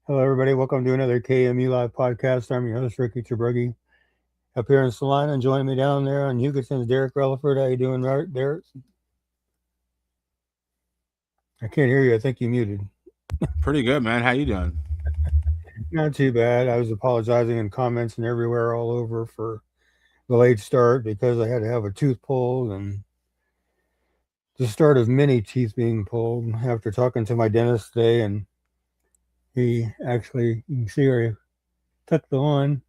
Hello, everybody. Welcome to another Kmu Live Podcast. I'm your host, Ricky Chabruggy. Up here in Salina, and joining me down there on Hugotson's Derek Relaford. How you doing, Derek? I can't hear you. I think you muted. Pretty good, man. How you doing? Not too bad. I was apologizing in comments and everywhere all over for the late start because I had to have a tooth pulled and the start of many teeth being pulled after talking to my dentist today. And he actually, you can see where he took the one,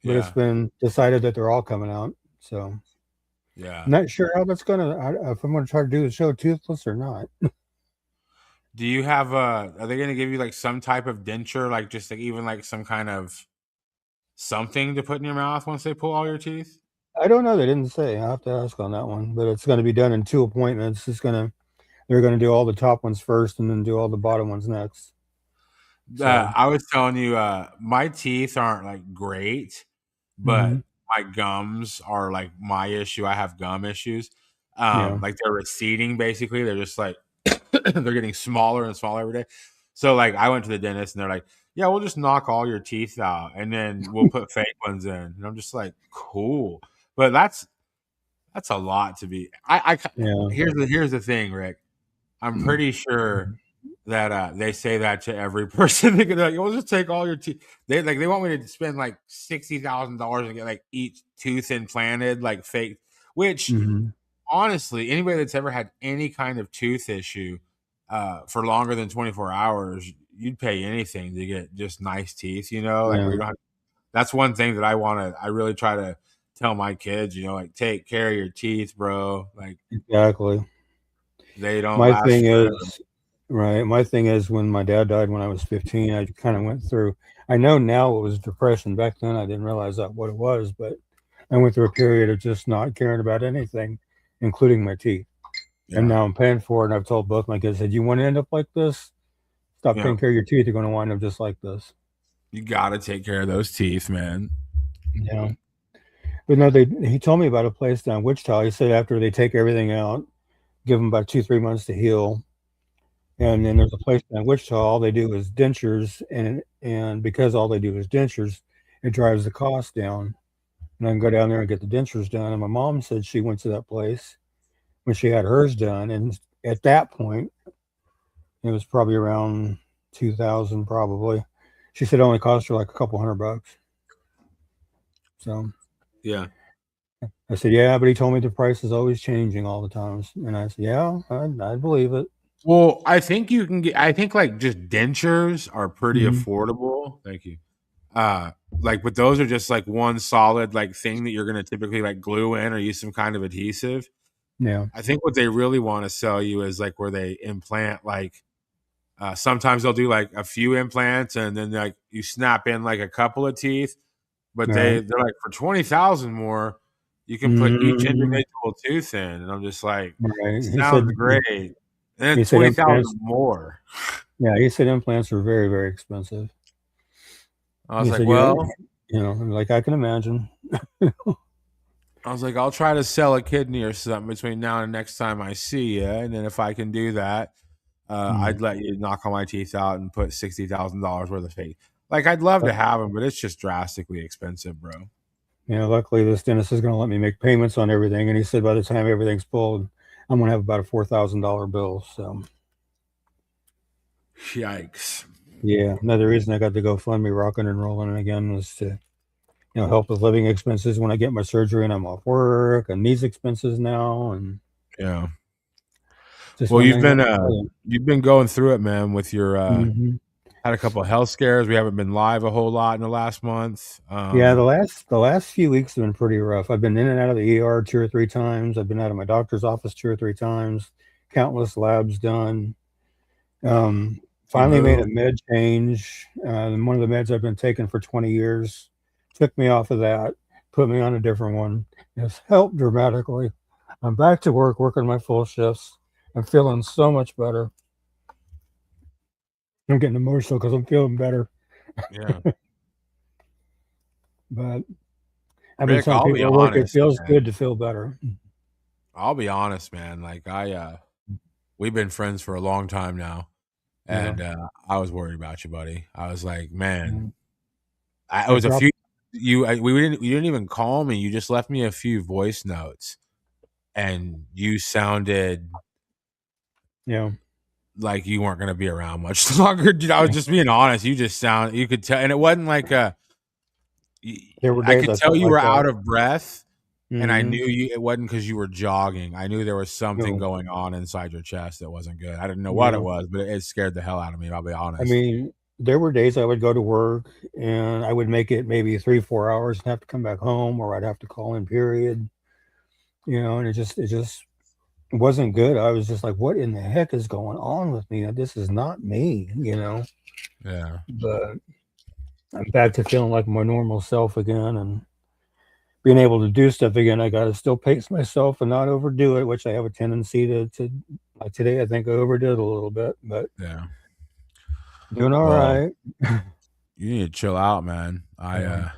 but it's Yeah, been decided that they're all coming out. So yeah. not sure how that's if I'm gonna try to do the show toothless or not. Do you have are they gonna give you like some type of denture, like just like even like some kind of something to put in your mouth once they pull all your teeth? I don't know. They didn't say. I have to ask on that one, but it's going to be done in two appointments. They're going to do all the top ones first, and then do all the bottom ones next. So, I was telling you, my teeth aren't like great, but hmm my gums are like my issue. I have gum issues. yeah, Like they're receding basically. They're just like they're getting smaller and smaller every day. So like I went to the dentist and they're like, "Yeah, we'll just knock all your teeth out and then we'll put fake ones in." And I'm just like, "Cool." But that's a lot to be. yeah, Here's the thing, Rick. I'm pretty sure that they say that to every person. They're like, "We'll just take all your teeth." They want me to spend like $60,000 and get like each tooth implanted, like fake. Which hmm honestly, anybody that's ever had any kind of tooth issue for longer than 24 hours, you'd pay anything to get just nice teeth. Like where yeah, you don't have. That's one thing that I want to. I really try to tell my kids. Like take care of your teeth, bro. Like exactly. they don't My last thing forever. is right. My thing is when my dad died when I was 15, I kind of went through. I know now it was depression. Back then, I didn't realize that what it was, but I went through a period of just not caring about anything, including my teeth. And Yeah, now I'm paying for it. And I've told both my kids, said, "You want to end up like this? Stop yeah. taking care of your teeth. You're going to wind up just like this." You gotta take care of those teeth, man. Yeah. But no, he told me about a place down Wichita. He said after they take everything out, give them about 2, 3 months to heal. And then there's a place down Wichita. All they do is dentures, and because all they do is dentures, it drives the cost down. And I can go down there and get the dentures done. And my mom said she went to that place when she had hers done, and at that point, it was probably around 2000, probably. She said it only cost her like a couple $100. So Yeah. I said, yeah, but he told me the price is always changing all the time. And I said, yeah, I believe it. Well, I think you can get. I think like just dentures are pretty hmm affordable. Thank you. Like, but those are just like one solid like thing that you're gonna typically like glue in or use some kind of adhesive. Yeah. I think what they really want to sell you is like where they implant like. Sometimes they'll do like a few implants and then like you snap in like a couple of teeth, but All right. they're like for 20,000 more, you can put each Mm-hmm. individual tooth in, and I'm just like, Right. sounds great. And then He said 20,000 implants. more. Yeah, he said implants are very, very expensive. I was He like, said, well, like I can imagine. I'll try to sell a kidney or something between now and next time I see you, and then if I can do that, Mm. I'd let you knock all my teeth out and put $60,000 worth of fake. Like I'd love to But, have them, but it's just drastically expensive, bro. luckily this dentist is going to let me make payments on everything. And he said by the time everything's pulled, I'm going to have about a $4,000 bill. So Yikes. yeah, another reason I got the GoFundMe rocking and rolling again was to help with living expenses when I get my surgery and I'm off work, and these expenses now, and Yeah. just Well, one thing after another. you've been going through it, man, with your hmm had a couple of health scares. We haven't been live a whole lot in the last month. Yeah, the last few weeks have been pretty rough. I've been in and out of the ER 2 or 3 times. I've been out of my doctor's office 2 or 3 times. Countless labs done. You Finally made a move. med change. One of the meds I've been taking for 20 years took me off of that, put me on a different one. It's helped dramatically. I'm back to work, working my full shifts. I'm feeling so much better. I'm getting emotional because I'm feeling better. Yeah. But I've been Rick, telling I'll be people at work it honest, feels man. good to feel better. I'll be honest, man. Like we've been friends for a long time now. Yeah. and I was worried about you, buddy. I was like, man, Mm. it I was a dropped. few. You didn't even call me. You just left me a few voice notes, and you sounded Yeah. like you weren't going to be around much longer. Dude, I was just being honest. You could tell, and it wasn't like There were I days could I tell felt you like were that. out of breath, and I Mm-hmm. knew it wasn't because you were jogging. I knew there was something No. going on inside your chest that wasn't good. I didn't know what it Yeah. was, but it scared the hell out of me. I'll be I honest. mean, there were days I would go to work and I would make it maybe 3, 4 hours and have to come back home, or I'd have to call in period, and it just wasn't good. I was just like, what in the heck is going on with me? This is not me. Yeah. But I'm back to feeling like my normal self again and being able to do stuff again. I got to still pace myself and not overdo it, which I have a tendency to like today. I think I overdid a little bit, but Yeah. doing all Well, right. you need to chill out, man. Yeah.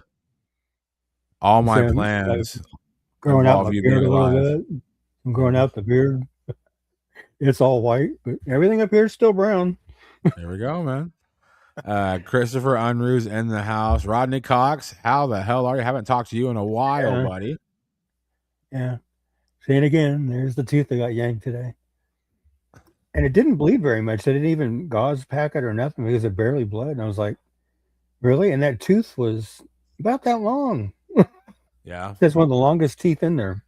All I'm my saying like plans growing out involve my you beard being a little alive. bit. I'm growing Mhm. out the beard. It's all white, but everything up here is still brown. There we go, man. Christopher Unruh's in the house. Rodney Cox, how the hell are you? Haven't talked to you in a while, Yeah. buddy. Yeah. Saying again, there's the tooth that got yanked today. And it didn't bleed very much. They didn't even gauze pack it or nothing because it barely bled. And I was like, really? And that tooth was about that long. Yeah. That's one of the longest teeth in there.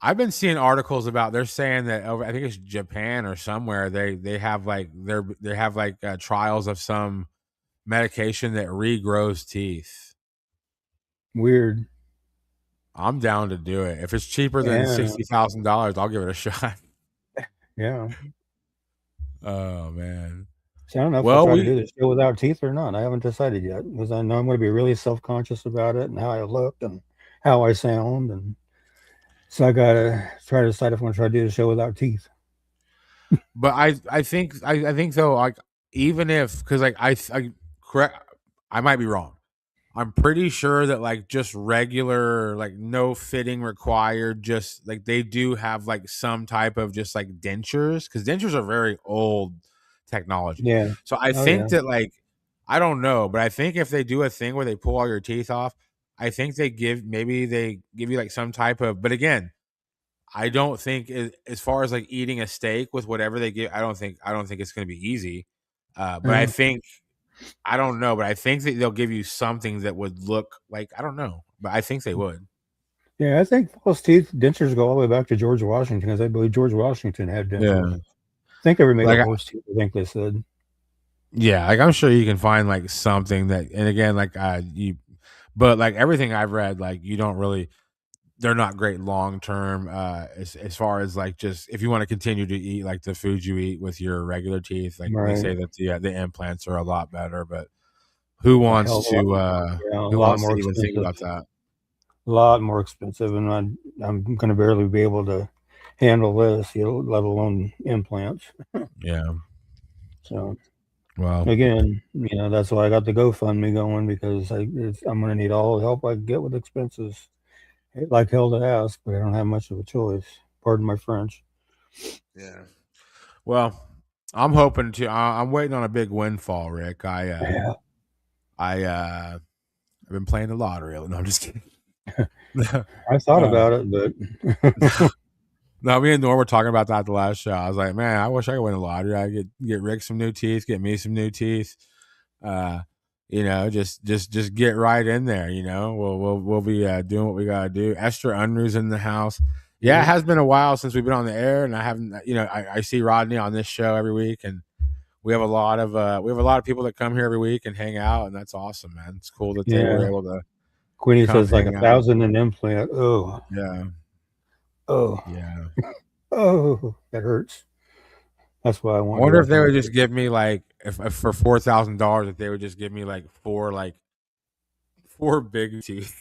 I've been seeing articles about they're saying that over I think it's Japan or somewhere they have like they have like trials of some medication that regrows teeth. Weird. I'm down to do it. If it's cheaper than Yeah. $60,000, I'll give it a shot. Yeah. Oh man. See, I don't know if I'll Well, try to do we this show without teeth or not. I haven't decided yet because I know I'm going to be really self conscious about it and how I look and how I sound. And so I got to try to decide if I'm going to try to do the show without teeth. but I think though like even if because like I correct I might be wrong. I'm pretty sure that like just regular like no fitting required just like they do have like some type of just like dentures because dentures are very old technology. Yeah. So I Oh, yeah. think that like I don't know, but I think if they do a thing where they pull all your teeth off, I think they give you like some type of but again, I don't think as far as like eating a steak with whatever they give, I don't think it's going to be easy. But I Yeah. think I don't know, but I think that they'll give you something that would look like I don't know, but I think they would. Yeah. I think false teeth dentures go all the way back to George Washington because I believe George Washington had dentures. Yeah. I think they were made of Like horse teeth. I think they said. yeah, like I'm sure you can find like something that and again like you but like everything I've read like you don't really they're not great long term as far as like just if you want to continue to eat like the food you eat with your regular teeth like they Right. say that the implants are a lot better but A hell of a lot. Yeah. A who lot wants more to even think expensive. about that? A lot more expensive, and I'm going to barely be able to handle this, let alone implants. Yeah. So Well, again, that's why I got the GoFundMe going because I'm going to need all the help I can get with expenses. Hate like hell to ask, but I don't have much of a choice. Pardon my French. yeah. Well, I'm hoping to. I'm waiting on a big windfall, Rick. Yeah, I've been playing the lottery. No, I'm just kidding. I thought uh, about it, but no, me and Norm were talking about that the last show. I was like, man, I wish I could win the lottery. I get Rick some new teeth, get me some new teeth. Uh, just get right in there. We'll be doing what we gotta do. Esther Unruh's in the house. Yeah, it yep, has been a while since we've been on the air, and I haven't. I see Rodney on this show every week, and we have a lot of people that come here every week and hang out, and that's awesome, man. It's cool that they were yeah. able to Queenie come says like hang out. 1,000 an implant. Oh, Yeah, oh, yeah. oh, that hurts. That's why I I want wonder if direct they would deposit. just give me like if for $4,000, if they would just give me like four big teeth,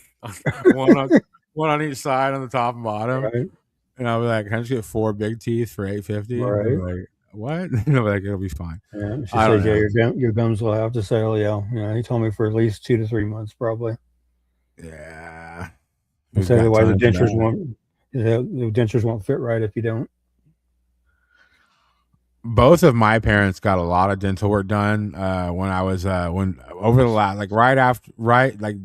one on one on each side on the top and bottom, Right, and I'll be like, "Can I just get four big teeth for $850?" And they'll right. be like, "What?" And I'll be like, "It'll be fine." Yeah, she I don't says, yeah, know. your gums will have to settle. Yeah, he told me for at least 2 to 3 months probably. Yeah, And who's so got why the time for dentures that? won't the dentures won't fit right if you don't. Both of my parents got a lot of dental work done when I was when over the last like right like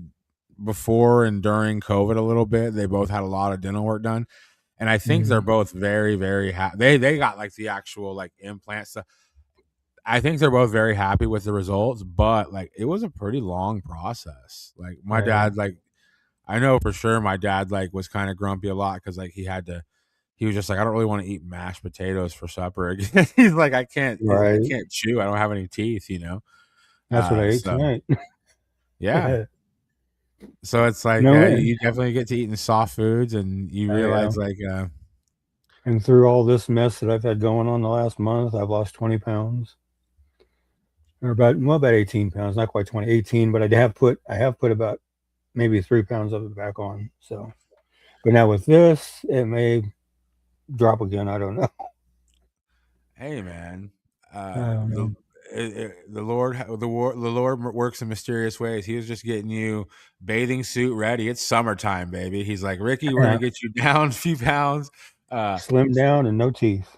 before and during COVID a little bit. They both had a lot of dental work done, and I think they're Mm, both very very happy. They got like the actual like implant stuff. I think they're both very happy with the results, but like it was a pretty long process. Like my right. dad, like I know for sure my dad like was kind of grumpy a lot because like he was just like, I don't really want to eat mashed potatoes for supper again. He's like, I Right. can't chew. I don't have any teeth, you know? That's what I ate So tonight. yeah. So it's like, No, you definitely get to eating soft foods and you yeah. realize like, And through all this mess that I've had going on the last month, I've lost 20 pounds. Or about 18 pounds, not quite 20, 18, but I have put about maybe 3 pounds of it back on. So, but now with this, it may drop again. I don't know. hey man, I don't know. the Lord, the Lord works in mysterious ways. He was just getting you bathing suit ready. It's summertime, baby. He's like, Ricky, we're gonna Yeah. get you down a few pounds. Uh, Slim down and no teeth.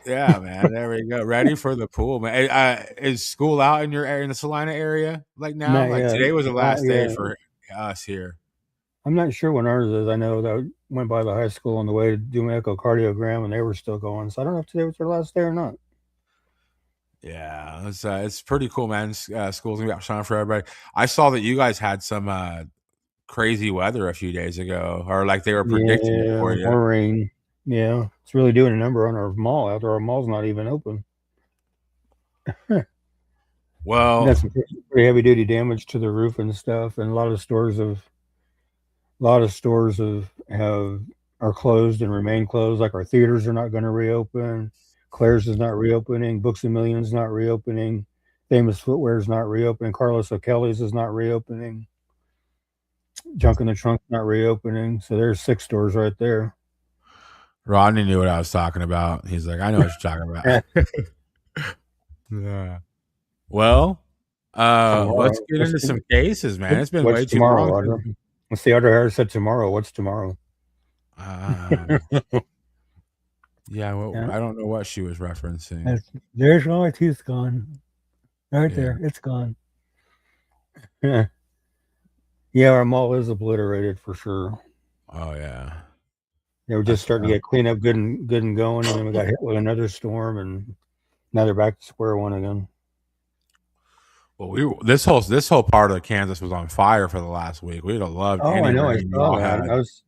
Yeah, man. There we go. Ready for the pool, man. Is school out in your area, in the Salina area, like now? Not Like yet. today was the Not last day yet. for us here. I'm not sure when ours is. I know that I went by the high school on the way to do my echocardiogram and they were still going. So I don't know if today was their last day or not. Yeah, it's pretty cool, man. School's gonna be out shining for everybody. I saw that you guys had some crazy weather a few days ago, or like they were predicting it Yeah, for you. more rain. Yeah, it's really doing a number on our mall after our mall's not even open. We got Well, some pretty heavy duty damage to the roof and stuff, and a lot of stores have are closed and remain closed. Like our theaters are not going to reopen. Claire's is not reopening. Books a Million is not reopening. Famous Footwear is not reopening. Carlos O'Kelly's is not reopening. Junk in the Trunk's not reopening. So there's 6 stores right there. Rodney knew what I was talking about. He's like, I know what you're talking Yeah, about. Yeah. Well, let's tomorrow. get into some cases, man. It's been What's way too tomorrow, long Audra? What's the other hair said tomorrow? What's tomorrow? um, yeah, well, Yeah, I don't know what she was referencing. there's all my teeth gone. Right Yeah. there. It's gone. Yeah. Yeah, our mall is obliterated for sure. Oh yeah. They were just That's starting to get cleaned up good and going, and then we got hit with another storm, and now they're back to square one again. well, this whole part of Kansas was on fire for the last week. We'd have loved Oh, I any know. I rain saw y'all that. had. I was.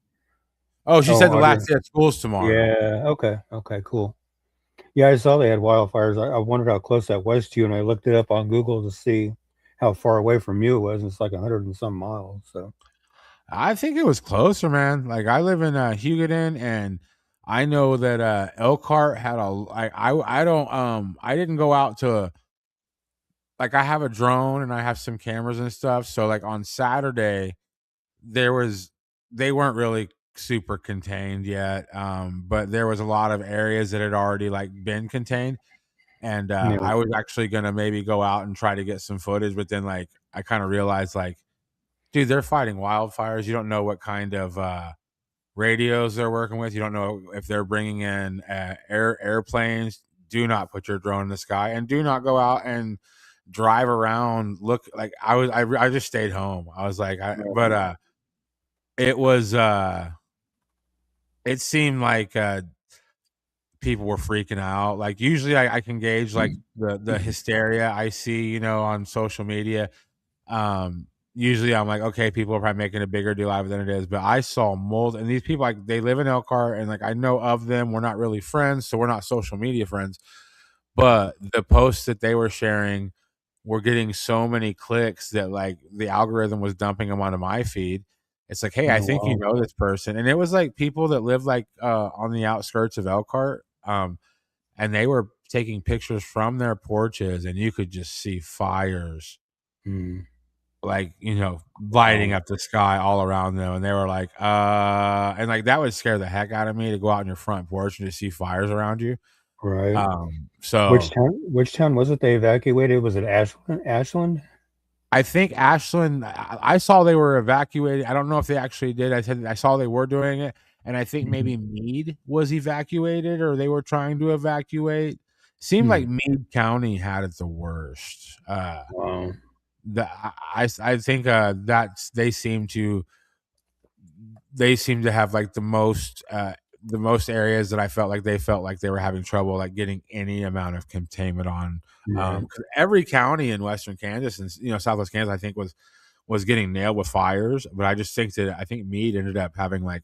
Oh, she Oh, said the Audra. last day of school's tomorrow. Yeah. Okay. Okay. Cool. Yeah, I saw they had wildfires. I wondered how close that was to you, and I looked it up on Google to see how far away from you it was. And it's like 100 and some miles. So. I think it was closer, man. Like I live in Hugoton, and I know that Elkhart had I don't I didn't go out to like I have a drone and I have some cameras and stuff. So like on Saturday there was they weren't really super contained yet, but there was a lot of areas that had already like been contained, and Yeah. I was actually gonna maybe go out and try to get some footage, but then like I kind of realized like, dude, they're fighting wildfires. You don't know what kind of radios they're working with. You don't know if they're bringing in airplanes. Do not put your drone in the sky, and do not go out and drive around. Look, like I just stayed home. I was like, but it was it seemed like people were freaking out. Like usually I can gauge like the hysteria I see, you know, on social media. Usually I'm like, okay, people are probably making a bigger deal out of it than it is. But I saw mold, and these people like they live in Elkhart, and like I know of them. We're not really friends, so we're not social media friends. But the posts that they were sharing were getting so many clicks that like the algorithm was dumping them onto my feed. It's like, hey, I Oh, think you wow. know this person, and it was like people that live like on the outskirts of Elkhart, and they were taking pictures from their porches, and you could just see fires Hmm. like, you know, Wow. lighting up the sky all around them, and they were like, and like that would scare the heck out of me to go out on your front porch and just see fires around you. Right. So Which town was it they evacuated? Was it Ashland? Ashland? I think Ashland, I saw they were evacuated. I don't know if they actually did. I saw they were doing it, and I think Mhm. maybe Meade was evacuated, or they were trying to evacuate. seemed like Meade County had it the worst. Wow. I think that's they seem to have like the most areas that I felt like they were having trouble like getting any amount of containment on. Right. 'Cause every county in western Kansas and southwest Kansas, I think was getting nailed with fires. But I just think that I think Meade ended up having like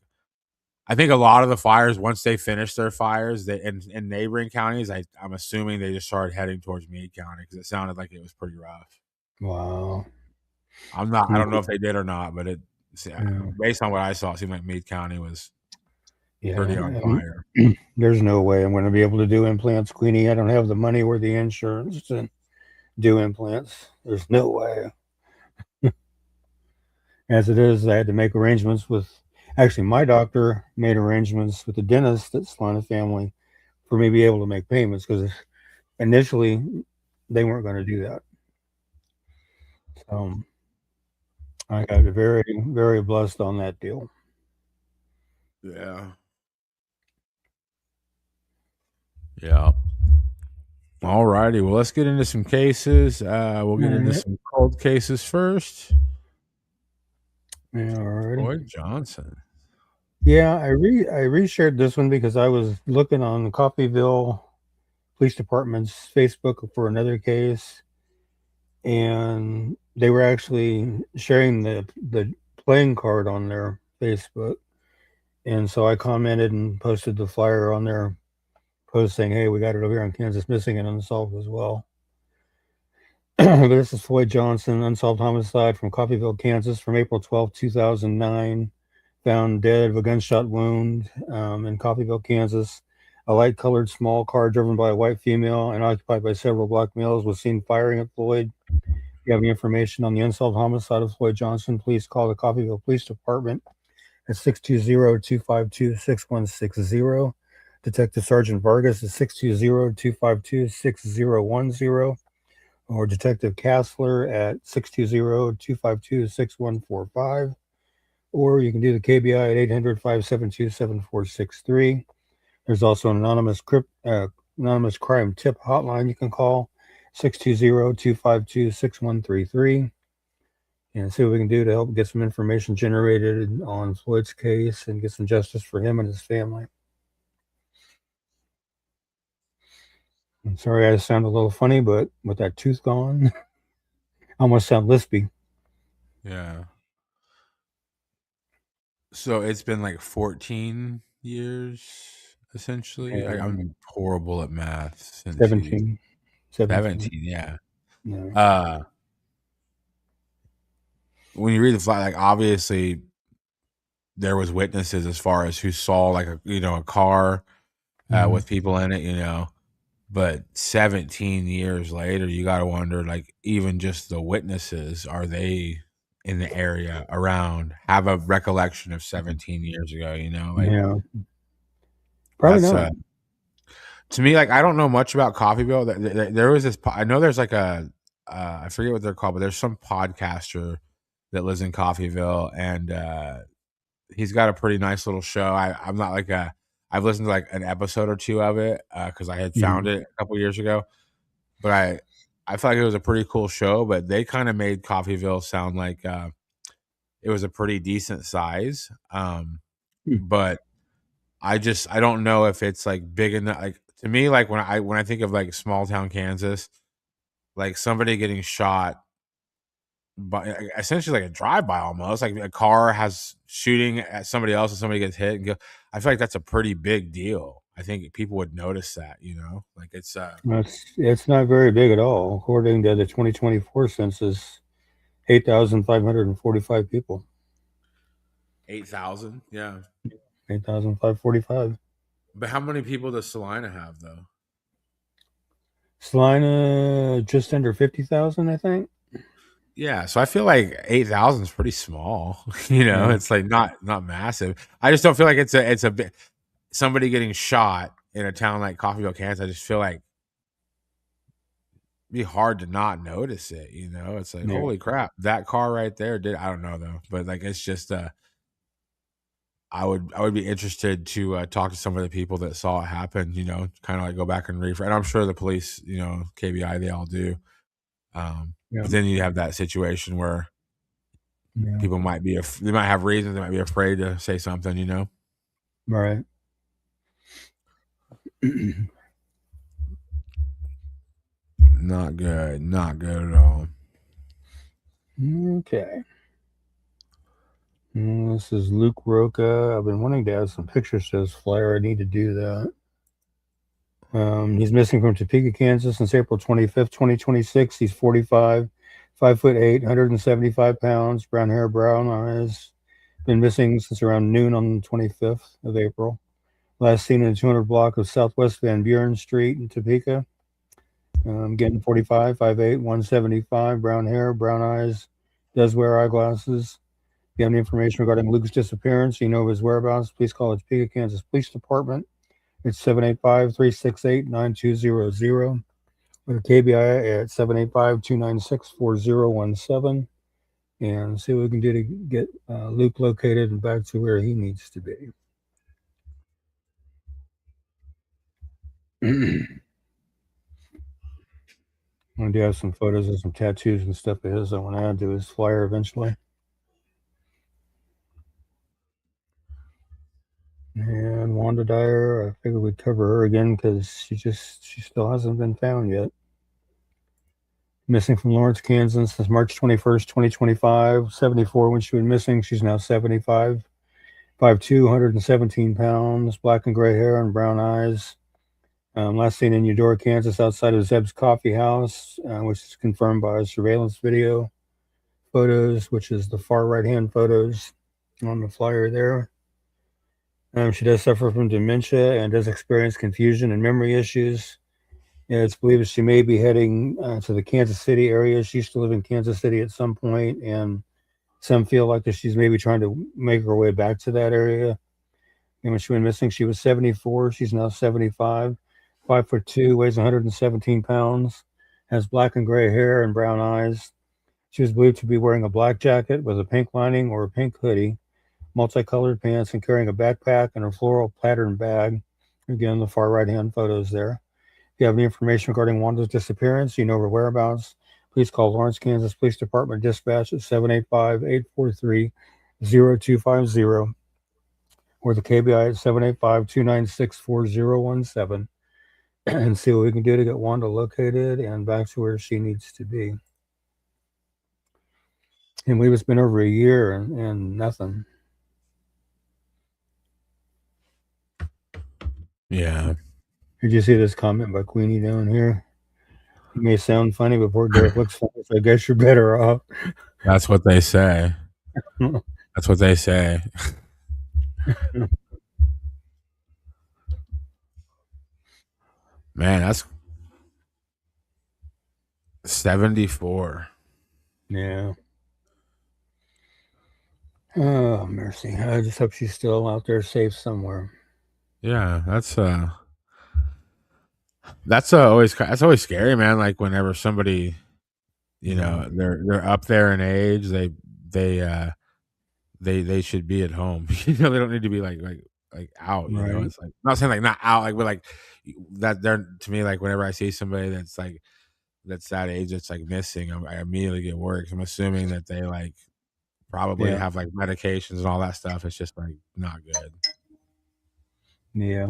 I think a lot of the fires once they finished their fires, they in neighboring counties, I'm assuming they just started heading towards Meade County because it sounded like it was pretty rough. Wow. I don't know if they did or not, but Yeah. based on what I saw, it seemed like Meade County was pretty on Yeah. fire. There's no way I'm going to be able to do implants, Queenie. I don't have the money or the insurance to do implants. There's no way. As it is, I had to make arrangements with. Actually, my doctor made arrangements with the dentist at Solana Family for me to be able to make payments because initially they weren't going to do that. So I got very, very blessed on that deal. Yeah. Yeah. All righty. Well, let's get into some cases. We'll get into some cold cases first. Yeah, alrighty. Floyd Johnson. Yeah, I reshared this one because I was looking on the Coffeyville Police Department's Facebook for another case, and they were actually sharing the playing card on their Facebook, and so I commented and posted the flyer on their post saying, "Hey, we got it over here on Kansas Missing and Unsolved as well." This is Floyd Johnson, unsolved homicide from Coffeyville, Kansas, from April 12, 2009. Found dead of a gunshot wound in Coffeyville, Kansas. A light-colored small car driven by a white female and occupied by several black males was seen firing at Floyd. If you have any information on the unsolved homicide of Floyd Johnson, please call the Coffeyville Police Department at 620-252-6160. Detective Sergeant Vargas is 620-252-6010. Or Detective Kassler at 620-252-6145. Or you can do the KBI at 800-572-7463. There's also an anonymous crime tip hotline you can call, 620-252-6133. And see what we can do to help get some information generated on Floyd's case and get some justice for him and his family. I'm sorry I sound a little funny, but with that tooth gone, I almost sound lispy. Yeah. So it's been like 14 years, essentially. Yeah. I'm horrible at math. 17. 17, yeah. Yeah. When you read the flag, like obviously there was witnesses as far as who saw like a car with people in it, but 17 years later, you got to wonder, like, even just the witnesses, are they in the area around, have a recollection of 17 years ago, like, Yeah. Probably that's not. to me, like, I don't know much about Coffeyville. There was this, I know there's like I forget what they're called, but there's some podcaster that lives in Coffeyville, and he's got a pretty nice little show. I'm not like I've listened to like an episode or two of it because I had found it a couple years ago, but I felt like it was a pretty cool show. But they kind of made Coffeyville sound like it was a pretty decent size. But I don't know if it's like big enough. Like to me, like when I think of like small town Kansas, like somebody getting shot by essentially like a drive-by almost, like a car has shooting at somebody else and somebody gets hit and go. I feel like that's a pretty big deal. I think people would notice that, like it's not very big at all. According to the 2024 census, 8,545 people. 8,000, yeah. 8,545. But how many people does Salina have though? Salina just under 50,000, I think. Yeah, so I feel like 8,000 is pretty small. It's like not massive. I just don't feel like it's a bit somebody getting shot in a town like Coffeyville, Kansas. I just feel like it'd be hard to not notice it. It's like holy crap, that car right there did. I don't know though, but like it's just I would be interested to talk to some of the people that saw it happen. Kind of like go back and refresh. And I'm sure the police, KBI, they all do. Yeah. But then you have that situation where Yeah. people might be they might have reasons, they might be afraid to say something. Right. Not good. Not good at all. Okay. This is Luke Roca. I've been wanting to add some pictures to this flyer. I need to do that. He's missing from Topeka, Kansas since April 25th, 2026. He's 45, 5'8", 175 pounds, brown hair, brown eyes. Been missing since around noon on the 25th of April. Last seen in the 200 block of Southwest Van Buren Street in Topeka. Getting 45, 5'8", 175, brown hair, brown eyes, does wear eyeglasses. If you have any information regarding Luke's disappearance, you know of his whereabouts, please call the Topeka, Kansas Police Department. It's 785-368-9200 or the KBI at 785-296-4017 and see what we can do to get Luke located and back to where he needs to be. I do have some photos of some tattoos and stuff of his I want to add to his flyer eventually. And Wanda Dyer, I figured we'd cover her again because she still hasn't been found yet. Missing from Lawrence, Kansas since March 21st, 2025. 74 when she went missing. She's now 75. 5'2", 117 pounds, black and gray hair and brown eyes. Last seen in Eudora, Kansas, outside of Zeb's Coffee House, which is confirmed by surveillance video photos, which is the far right-hand photos on the flyer there. She does suffer from dementia and does experience confusion and memory issues. It's believed she may be heading to the Kansas City area. She used to live in Kansas City at some point, and some feel like that she's maybe trying to make her way back to that area. And when she went missing, she was 74. She's now 75. 5'2", weighs 117 pounds, has black and gray hair and brown eyes. She was believed to be wearing a black jacket with a pink lining or a pink hoodie, multicolored pants, and carrying a backpack and a floral pattern bag. Again, the far right-hand photos there. If you have any information regarding Wanda's disappearance, you know her whereabouts, please call Lawrence, Kansas Police Department Dispatch at 785-843-0250 or the KBI at 785-296-4017 and see what we can do to get Wanda located and back to where she needs to be. And it's been over a year and nothing. Yeah. Did you see this comment by Queenie down here? It may sound funny, but poor Derek looks funny, so I guess you're better off. That's what they say. That's what they say. Man, that's 74. Yeah. Oh, mercy. I just hope she's still out there safe somewhere. Yeah, that's always scary, man. Like whenever somebody, they're up there in age, they should be at home. They don't need to be like out. Right. It's like I'm not saying like not out, like but like that. They're to me like whenever I see somebody that's that age that's like missing, I immediately get worried. I'm assuming that they like probably have like medications and all that stuff. It's just like not good. Yeah.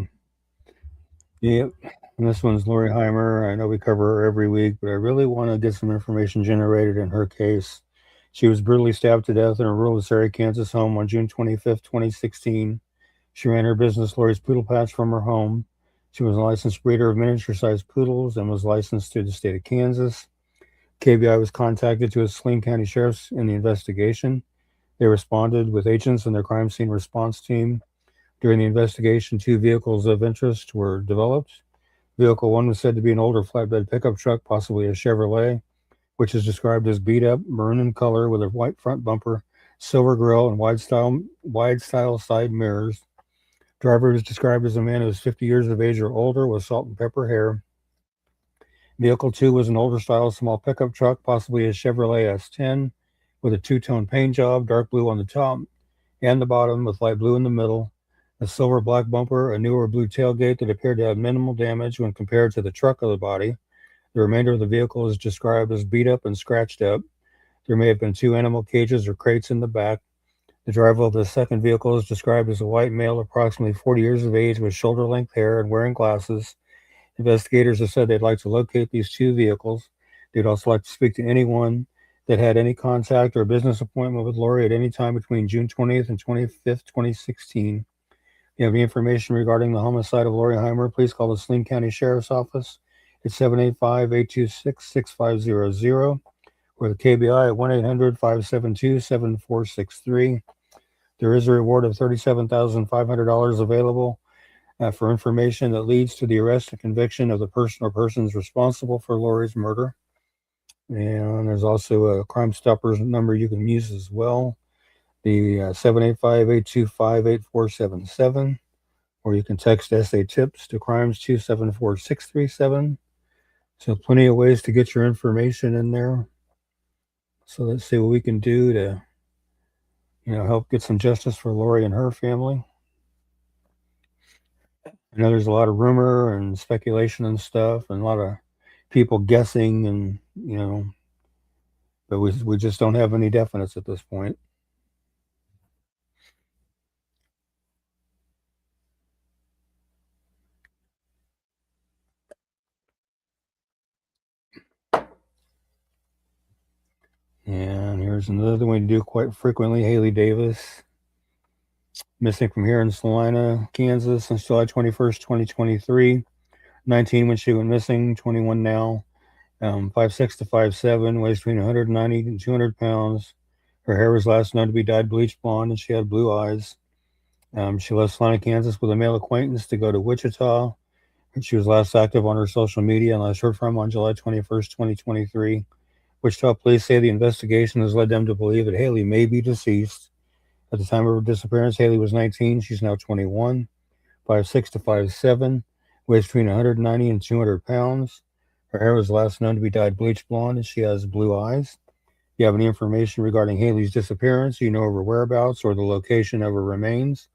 Yep. And this one's Lori Heimer. I know we cover her every week, but I really want to get some information generated in her case. She was brutally stabbed to death in her rural Surrey, Kansas home on June 25th, 2016. She ran her business, Lori's Poodle Patch, from her home. She was a licensed breeder of miniature-sized poodles and was licensed to the state of Kansas. KBI was contacted to assist Saline County Sheriff's in the investigation. They responded with agents and their crime scene response team. During the investigation, 2 vehicles of interest were developed. Vehicle 1 was said to be an older flatbed pickup truck, possibly a Chevrolet, which is described as beat up, maroon in color with a white front bumper, silver grille, and wide style side mirrors. Driver is described as a man who was 50 years of age or older with salt and pepper hair. Vehicle 2 was an older style small pickup truck, possibly a Chevrolet S10, with a 2-tone paint job, dark blue on the top and the bottom with light blue in the middle, a silver black bumper, a newer blue tailgate that appeared to have minimal damage when compared to the truck of the body. The remainder of the vehicle is described as beat up and scratched up. There may have been two animal cages or crates in the back. The driver of the second vehicle is described as a white male, approximately 40 years of age, with shoulder length hair and wearing glasses. Investigators have said they'd like to locate these two vehicles. They'd also like to speak to anyone that had any contact or business appointment with Lori at any time between June 20th and 25th, 2016. If you have any information regarding the homicide of Lori Heimer, please call the Saline County Sheriff's Office at 785-826-6500 or the KBI at 1-800-572-7463. There is a reward of $37,500 available for information that leads to the arrest and conviction of the person or persons responsible for Lori's murder. And there's also a Crime Stoppers number you can use as well, the 785-825-8477, or you can text SA Tips to Crimes 274637. So plenty of ways to get your information in there. So let's see what we can do to, help get some justice for Lori and her family. I know there's a lot of rumor and speculation and stuff, and a lot of people guessing, and but we just don't have any definites at this point. And here's another one we do quite frequently. Haley Davis, missing from here in Salina, Kansas since July 21st, 2023. 19 when she went missing, 21 now. 5'6" to 5'7", weighs between 190 and 200 pounds. Her hair was last known to be dyed bleach blonde, and she had blue eyes. She left Salina, Kansas with a male acquaintance to go to Wichita. And she was last active on her social media and last heard from on July 21st, 2023. Wichita police say the investigation has led them to believe that Haley may be deceased. At the time of her disappearance, Haley was 19. She's now 21, 5'6" to 5'7", weighs between 190 and 200 pounds. Her hair was last known to be dyed bleach blonde, and she has blue eyes. If you have any information regarding Haley's disappearance, you know of her whereabouts or the location of her remains,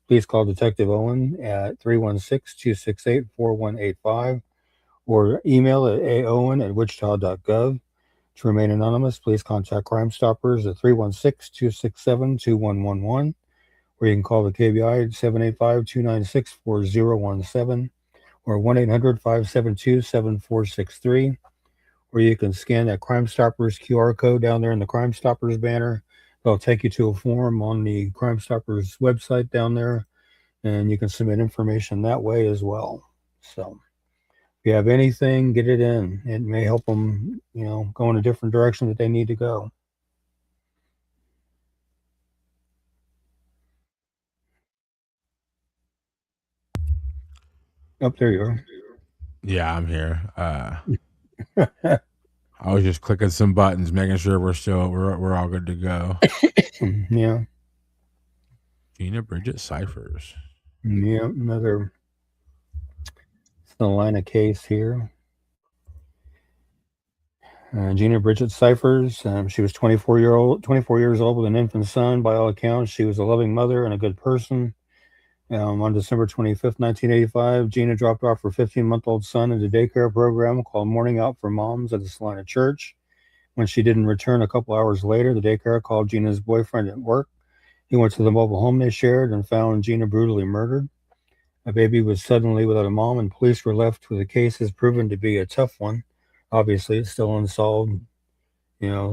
please call Detective Owen at 316-268-4185 or email at aowen@wichita.gov. To remain anonymous, please contact Crime Stoppers at 316-267-2111, or you can call the KBI at 785-296-4017 or 1-800-572-7463, or you can scan that Crime Stoppers QR code down there in the Crime Stoppers banner. They'll take you to a form on the Crime Stoppers website down there, and you can submit information that way as well. So if you have anything, get it in. It may help them, go in a different direction that they need to go. Up there you are. Yeah, I'm here. I was just clicking some buttons, making sure we're all good to go. Yeah. Gina Bridget Cyphers. Yeah, another Salina case here. Gina Bridget Cyphers. She was 24 years old with an infant son. By all accounts, she was a loving mother and a good person. On December 25th, 1985, Gina dropped off her 15-month-old son at a daycare program called Morning Out for Moms at the Salina Church. When she didn't return a couple hours later, the daycare called Gina's boyfriend at work. He went to the mobile home they shared and found Gina brutally murdered. A baby was suddenly without a mom, and police were left with the case has proven to be a tough one. Obviously, it's still unsolved,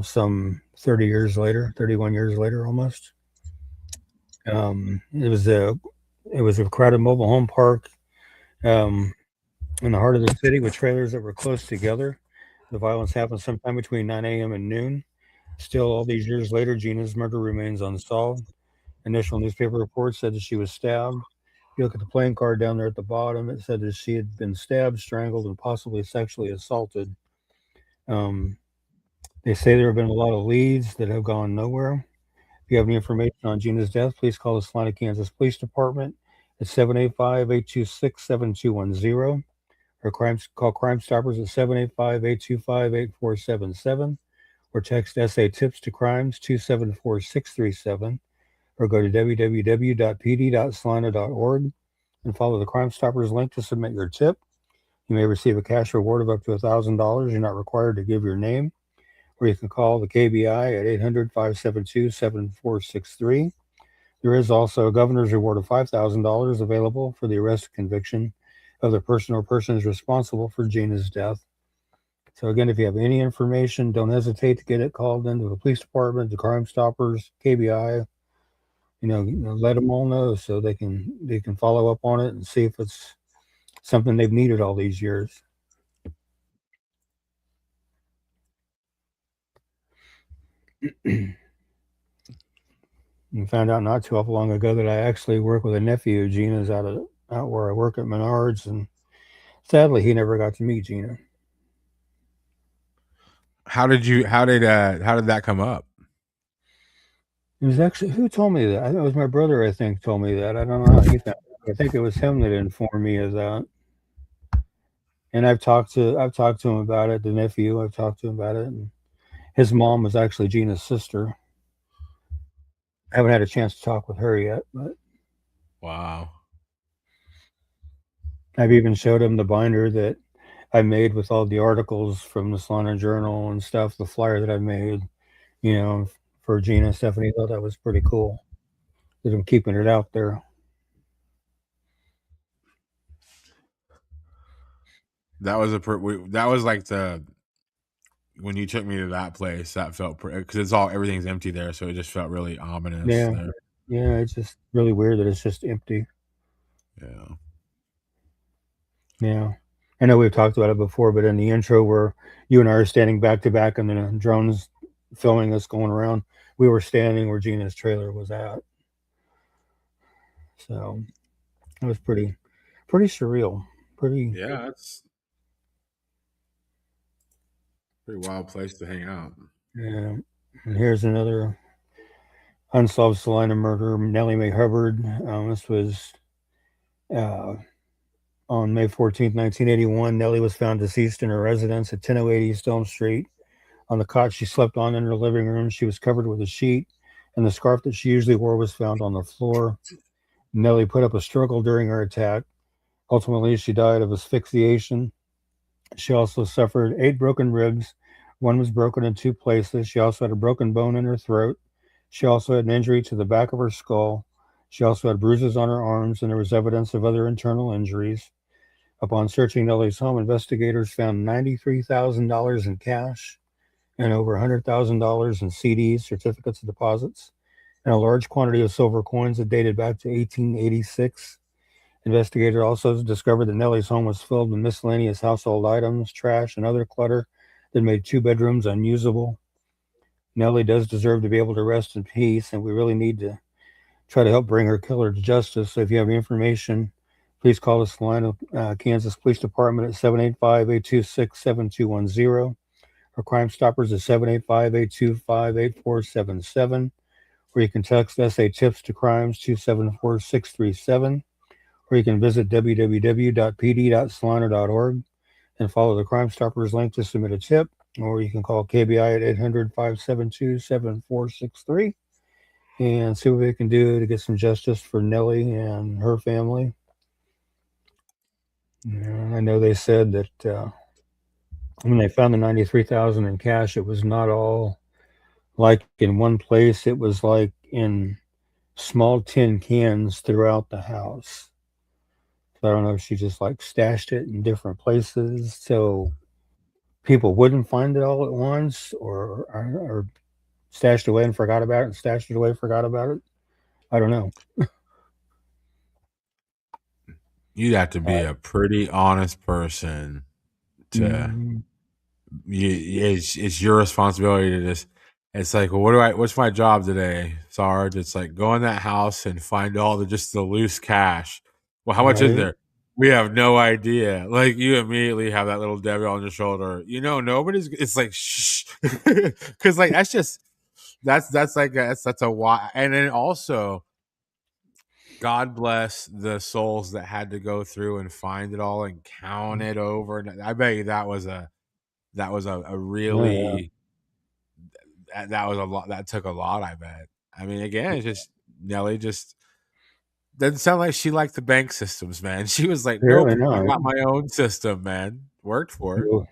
some 31 years later almost. It was a crowded mobile home park in the heart of the city with trailers that were close together. The violence happened sometime between 9 a.m. and noon. Still, all these years later, Gina's murder remains unsolved. Initial newspaper reports said that she was stabbed. If you look at the playing card down there at the bottom, it said that she had been stabbed, strangled, and possibly sexually assaulted. They say there have been a lot of leads that have gone nowhere. If you have any information on Gina's death, please call the Salina, Kansas Police Department at 785-826-7210 or call Crime Stoppers at 785-825-8477 or text SA Tips to Crimes 274637 or go to www.pd.salina.org and follow the Crime Stoppers link to submit your tip. You may receive a cash reward of up to $1,000. You're not required to give your name, or you can call the KBI at 800-572-7463. There is also a governor's reward of $5,000 available for the arrest and conviction of the person or persons responsible for Gina's death. So again, if you have any information, don't hesitate to get it called into the police department, the Crime Stoppers, KBI. Let them all know so they can follow up on it and see if it's something they've needed all these years. And found out not too awful long ago that I actually work with a nephew. Gina's out where I work at Menards, and sadly, he never got to meet Gina. How did that come up? It was actually who told me that? I think it was my brother. I think told me that. I don't know how he found it. I think it was him that informed me of that. And I've talked to him about it. The nephew, I've talked to him about it. And his mom was actually Gina's sister. I haven't had a chance to talk with her yet, but wow. I've even showed him the binder that I made with all the articles from the Salina Journal and stuff, the flyer that I made, for Gina and stuff, and he thought that was pretty cool that I'm keeping it out there. That was that was like when you took me to that place, that felt because everything's empty there, so it just felt really ominous. Yeah, there. yeah, it's just really weird that it's just empty. Yeah. Yeah. I know we've talked about it before, but in the intro where you and I are standing back to back and then a drone's filming us going around, we were standing where Gina's trailer was at. So it was pretty surreal. Yeah, it's a pretty wild place to hang out. Yeah. And here's another unsolved Salina murder, Nellie Mae Hubbard. This was on May 14th, 1981. Nellie was found deceased in her residence at 1008 East Elm Street. On the cot she slept on in her living room, she was covered with a sheet, and the scarf that she usually wore was found on the floor. Nellie put up a struggle during her attack. Ultimately, she died of asphyxiation. She also suffered 8 broken ribs. One was broken in 2 places. She also had a broken bone in her throat. She also had an injury to the back of her skull. She also had bruises on her arms, and there was evidence of other internal injuries. Upon searching Nellie's home, investigators found $93,000 in cash and over $100,000 in CDs, certificates of deposits, and a large quantity of silver coins that dated back to 1886. Investigators also discovered that Nellie's home was filled with miscellaneous household items, trash, and other clutter that made 2 bedrooms unusable. Nellie does deserve to be able to rest in peace, and we really need to try to help bring her killer to justice. So if you have information, please call the Salina, Kansas Police Department at 785-826-7210. Our Crime Stoppers at 785-825-8477. Or you can text SA Tips to Crimes 274637. Or you can visit www.pd.salina.org and follow the Crime Stoppers link to submit a tip. Or you can call KBI at 800-572-7463 and see what we can do to get some justice for Nellie and her family. I know they said that when they found the $93,000 in cash, it was not all like in one place. It was like in small tin cans throughout the house. So I don't know if she just like stashed it in different places so people wouldn't find it all at once, or stashed away and forgot about it, and stashed it away, forgot about it. I don't know. You'd have to be a pretty honest person to. It's your responsibility to just. It's like, well, what's my job today, Sarge? It's like go in that house and find all the loose cash. Well, how much is there? We have no idea. Like you immediately have that little devil on your shoulder. Nobody's. It's like shh, because like that's a why. And then also, God bless the souls that had to go through and find it all and count it over. And I bet you that was a really that was a lot. That took a lot. I bet. I mean, again, it's just Nelly just doesn't sound like she liked the bank systems, man. She was like, Apparently "Nope, I not. got my own system, man." Worked for her.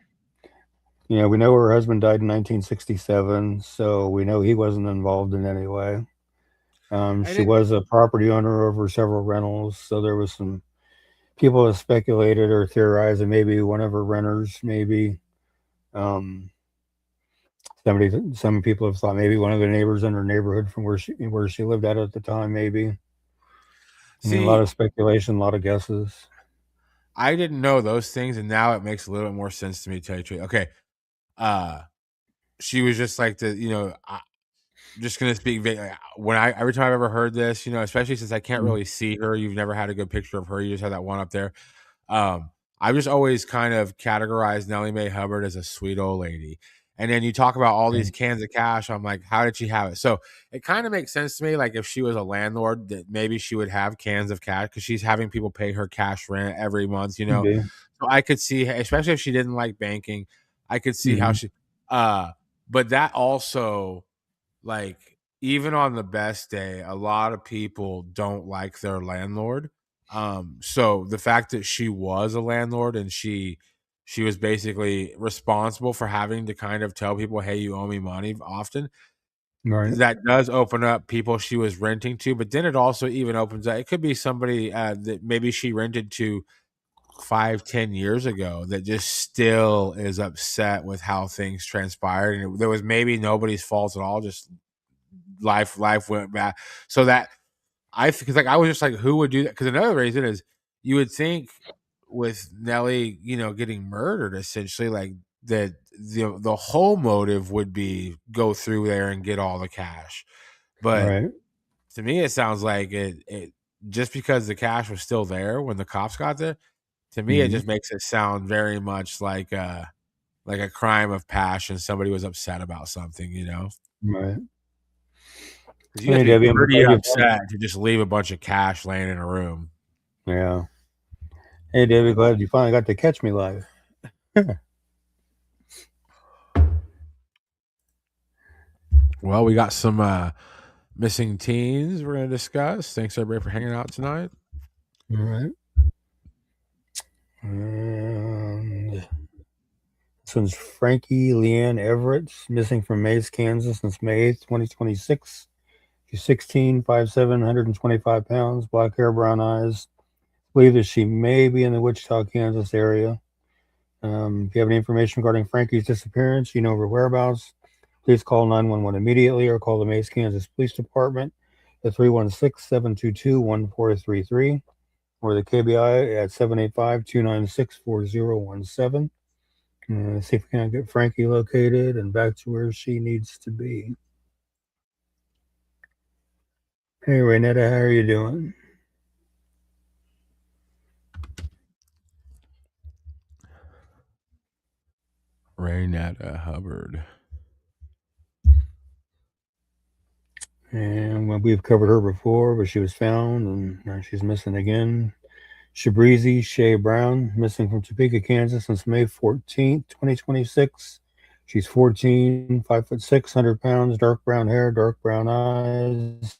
We know her husband died in 1967, so we know he wasn't involved in any way. And She it was a property owner over several rentals, so there was some people have speculated or theorized that maybe one of her renters, maybe um, some people have thought maybe one of the neighbors in her neighborhood from where she lived at the time, maybe. I mean, a lot see, of speculation, a lot of guesses. I didn't know those things, and now it makes a little bit more sense to me. To tell you the truth. Okay, uh, she was just like just gonna speak when I every time I've ever heard this, especially since I can't Mm, really see her. You've never had a good picture of her. You just had that one up there. I've just always kind of categorized Nellie Mae Hubbard as a sweet old lady. And then you talk about all these okay. cans of cash. I'm like, how did she have it? So it kind of makes sense to me. Like if she was a landlord, that maybe she would have cans of cash because she's having people pay her cash rent every month. Could be. So I could see, especially if she didn't like banking, I could see how Hmm. she. Uh, but that also, like, even on the best day, a lot of people don't like their landlord. So the fact that she was a landlord and she was basically responsible for having to kind of tell people, "Hey, you owe me money," often Right. that does open up people she was renting to. But then it also even opens up. It could be somebody that maybe she rented to 5-10 years ago that just still is upset with how things transpired, and there was maybe nobody's fault at all, just life went bad. So that I because like I was just like, who would do that? Because another reason is you would think with Nelly, getting murdered essentially, like that the whole motive would be go through there and get all the cash. But Right. to me, it sounds like it just because the cash was still there when the cops got there. To me, it Hmm. just makes it sound very much like a crime of passion. Somebody was upset about something. Right. Because you have Hey, to be Debbie, I'm pretty glad you found. upset to just leave a bunch of cash laying in a room. Yeah. Hey, Debbie, glad you finally got to catch me live. Well, we got some missing teens we're going to discuss. Thanks, everybody, for hanging out tonight. All right. And this one's Frankie Leanne Everett, missing from Mays, Kansas since May 8th, 2026. She's 16, 5'7", 125 pounds, black hair, brown eyes. Believe that she may be in the Wichita, Kansas area. If you have any information regarding Frankie's disappearance, her whereabouts, please call 911 immediately or call the Mays, Kansas Police Department at 316-722-1433 or the KBI at 785-296-4017. See if we can get Frankie located and back to where she needs to be. Hey, Renetta, how are you doing? Raynetta Hubbard. And we've covered her before, but she was found and now she's missing again. Shabrizi Shea Brown, missing from Topeka, Kansas since May 14th, 2026. She's 14, 5'6", 100 pounds, dark brown hair, dark brown eyes.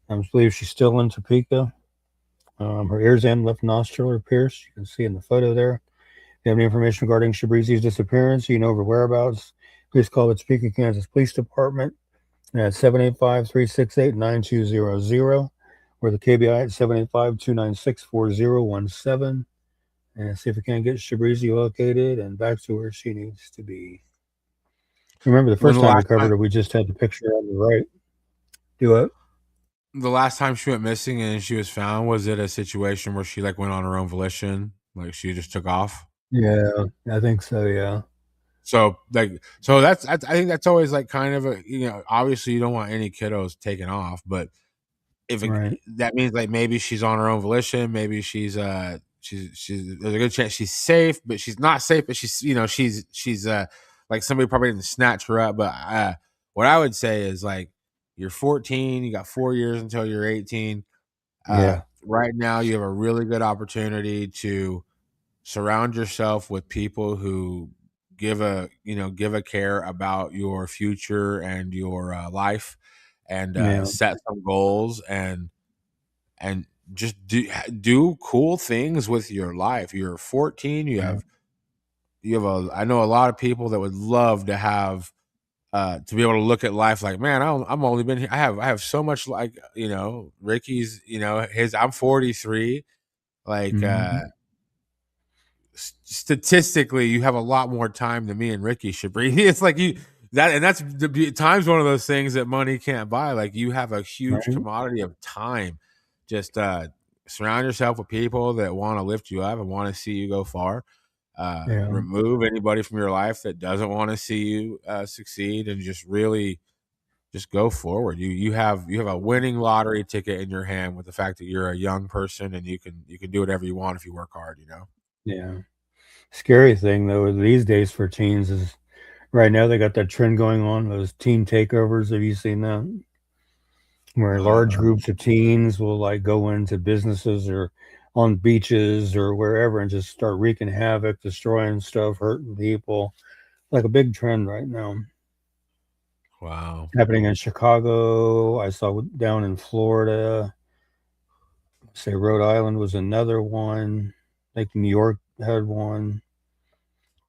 I believe she's still in Topeka. Her ears and left nostril are pierced. You can see in the photo there. If you have any information regarding Shabrizi's disappearance, her whereabouts, please call the Topeka, Kansas Police Department at 785-368-9200 or the KBI at 785-296-4017 and see if we can get Shabrizi located and back to where she needs to be. Remember the When first time we covered her, we just had the picture on the right. Do it. the last time she went missing and she was found, was it a situation where she like went on her own volition, like she just took off? Yeah, I think so. Yeah. So I think that's always like kind of obviously you don't want any kiddos taken off, but Right. that means like maybe she's on her own volition, maybe she's there's a good chance she's safe, but she's not safe, but she's like somebody probably didn't snatch her up. But what I would say is like you're 14, you got 4 years until you're 18. Yeah. Right now you have a really good opportunity to surround yourself with people who give a care about your future and your life, and Yeah. set some goals and just do cool things with your life. You're 14. Yeah. I know a lot of people that would love to have to be able to look at life like, man, I'm only been here. I have so much, like, Ricky's, his. I'm 43. Like, Mhm. statistically, you have a lot more time than me and Ricky should bring. It's like that's time's one of those things that money can't buy. Like, you have a huge Right. commodity of time. Just surround yourself with people that want to lift you up and want to see you go far. Yeah. Remove anybody from your life that doesn't want to see you succeed, and just really just go forward. You have a winning lottery ticket in your hand with the fact that you're a young person and you can do whatever you want if you work hard. Yeah. Scary thing though these days for teens is right now they got that trend going on, those teen takeovers. Have you seen that? Where large Uh, groups of teens will like go into businesses or on beaches or wherever and just start wreaking havoc, destroying stuff, hurting people. Like a big trend right now. wow. Happening in Chicago. I saw down in Florida. Say Rhode Island was another one. Like New York had one.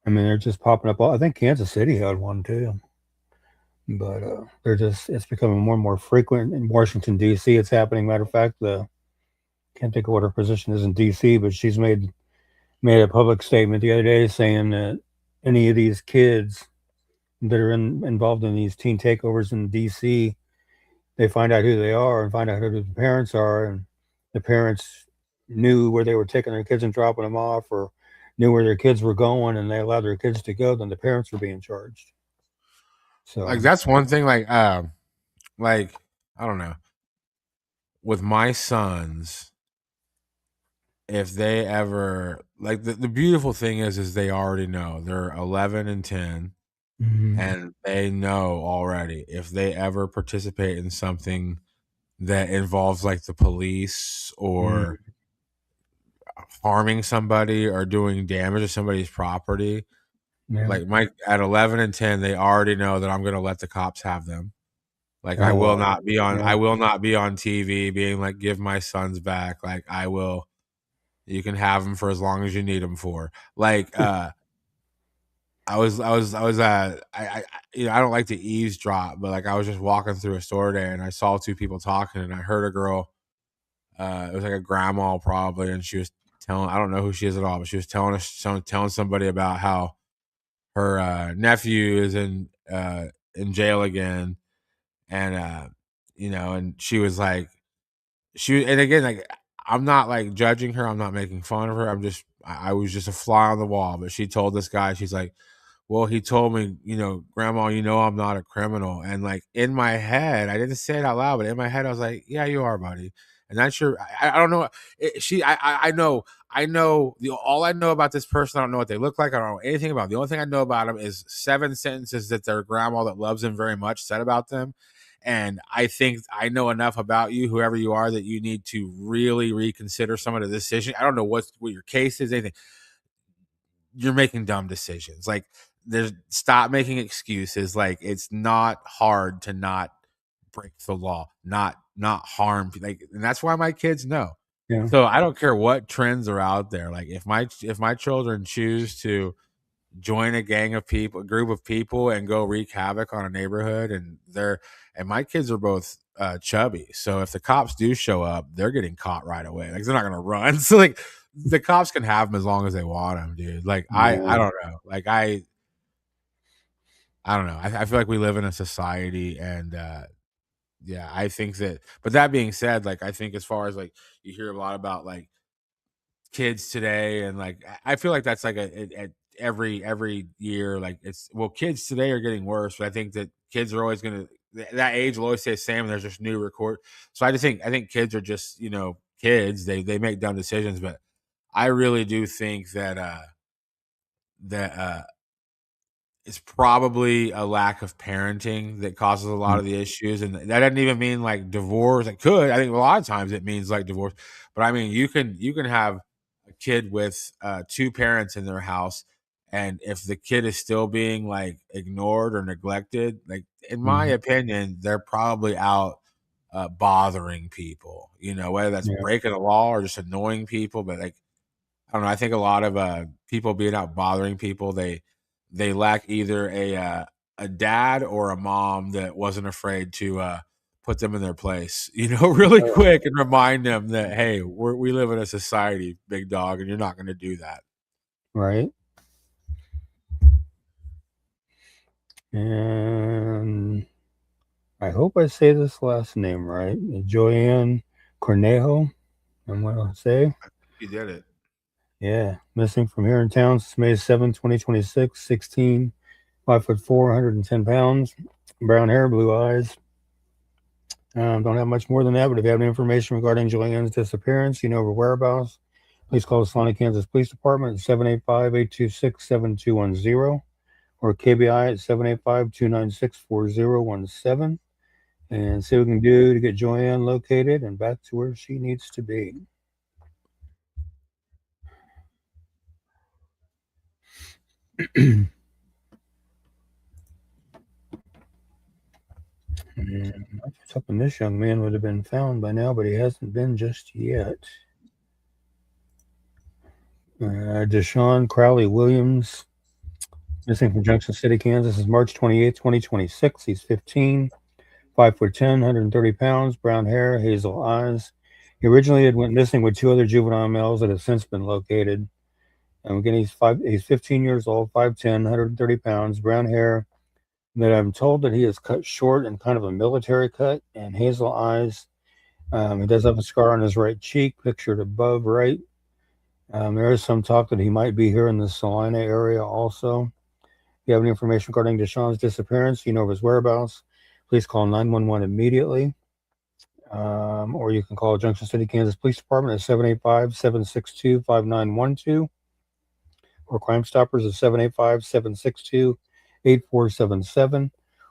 I mean, they're just popping up. I think Kansas City had one too. But it's becoming more and more frequent in Washington D.C. It's happening. Matter of fact, the can't think of what her position is in D.C., but she's made a public statement the other day saying that any of these kids that are involved in these teen takeovers in D.C., they find out who they are and find out who the parents are, and the parents knew where they were taking their kids and dropping them off, or knew where their kids were going, and they allowed their kids to go. Then the parents were being charged. Like, So, that's one thing. Like, I don't know. With my sons, if they ever, like, the beautiful thing is they already know. They're 11 and 10, mhm, and they know already if they ever participate in something that involves, like, the police or mhm, harming somebody or doing damage to somebody's property. yeah. Like, my at 11 and 10, they already know that I'm gonna let the cops have them. Like, Oh wow. Yeah. I will not be on TV being like, "Give my sons back." Like, I will. You can have them for as long as you need them for. Like, I don't like to eavesdrop, but, like, I was just walking through a store today and I saw two people talking and I heard a girl. It was like a grandma probably, and she was telling. I don't know who she is at all, but she was telling somebody about how her nephew is in jail again, and and she was like, and again, like, I'm not like judging her, I'm not making fun of her, I was just a fly on the wall. But she told this guy, she's like, well, he told me, grandma, I'm not a criminal. And, like, in my head, I didn't say it out loud, but in my head I was like, yeah, you are, buddy. And that's your, I don't know. I know all I know about this person. I don't know what they look like. I don't know anything about them. The only thing I know about them is 7 sentences that their grandma that loves them very much said about them. And I think I know enough about you, whoever you are, that you need to really reconsider some of the decision. I don't know what your case is, anything. You're making dumb decisions. Like, there's stop making excuses. Like, it's not hard to not break the law, not harm. Like, and that's why my kids know. Yeah. So I don't care what trends are out there. Like, if my children choose to join a gang of people, a group of people, and go wreak havoc on a neighborhood, and my kids are both chubby, so if the cops do show up, they're getting caught right away. Like, they're not gonna run. So, like, the cops can have them as long as they want them, dude. Like, I Yeah. don't know. Like, I don't know. I feel like we live in a society, and yeah, I think that. But that being said, like, I think as far as, like, you hear a lot about, like, kids today, and, like, I feel like that's like a every year. Like, it's, well, kids today are getting worse, but I think that kids are always gonna, that age will always stay the same, and there's just new record. So I think kids are just, kids. They make dumb decisions, but I really do think that it's probably a lack of parenting that causes a lot of the issues, and that doesn't even mean like divorce. It could. I think a lot of times it means like divorce, but I mean, you can have a kid with two parents in their house, And if the kid is still being like ignored or neglected, like in my Mhm. opinion, they're probably out bothering people, whether that's Yeah. breaking the law or just annoying people. But like, I don't know. I think a lot of people being out bothering people, they lack either a dad or a mom that wasn't afraid to put them in their place, really Oh, quick, and remind them that, hey, we live in a society, big dog, and you're not going to do that. right. And I hope I say this last name right. Joanne Cornejo. I'm going to say. You did it. Yeah. Missing from here in town since May 7, 2026. 16, 5'4", 110 pounds. Brown hair, blue eyes. Don't have much more than that, but if you have any information regarding Joanne's disappearance, her whereabouts, please call the Salina, Kansas Police Department at 785-826-7210 or KBI at 785-296-4017 and see what we can do to get Joanne located and back to where she needs to be. And I was hoping this young man would have been found by now, but he hasn't been just yet. Deshaun Crowley Williams, missing from Junction City, Kansas, is March 28th, 2026. He's 15, 5'10", 130 pounds, brown hair, hazel eyes. He originally had went missing with two other juvenile males that have since been located. And again, he's 15 years old, 5'10", 130 pounds, brown hair. That I'm told that he is cut short and kind of a military cut and hazel eyes. He does have a scar on his right cheek, pictured above right. There is some talk that he might be here in the Salina area also. If you have any information regarding Deshaun's disappearance, of his whereabouts, please call 911 immediately. Or you can call Junction City, Kansas Police Department at 785-762-5912 or Crime Stoppers at 785-762-8477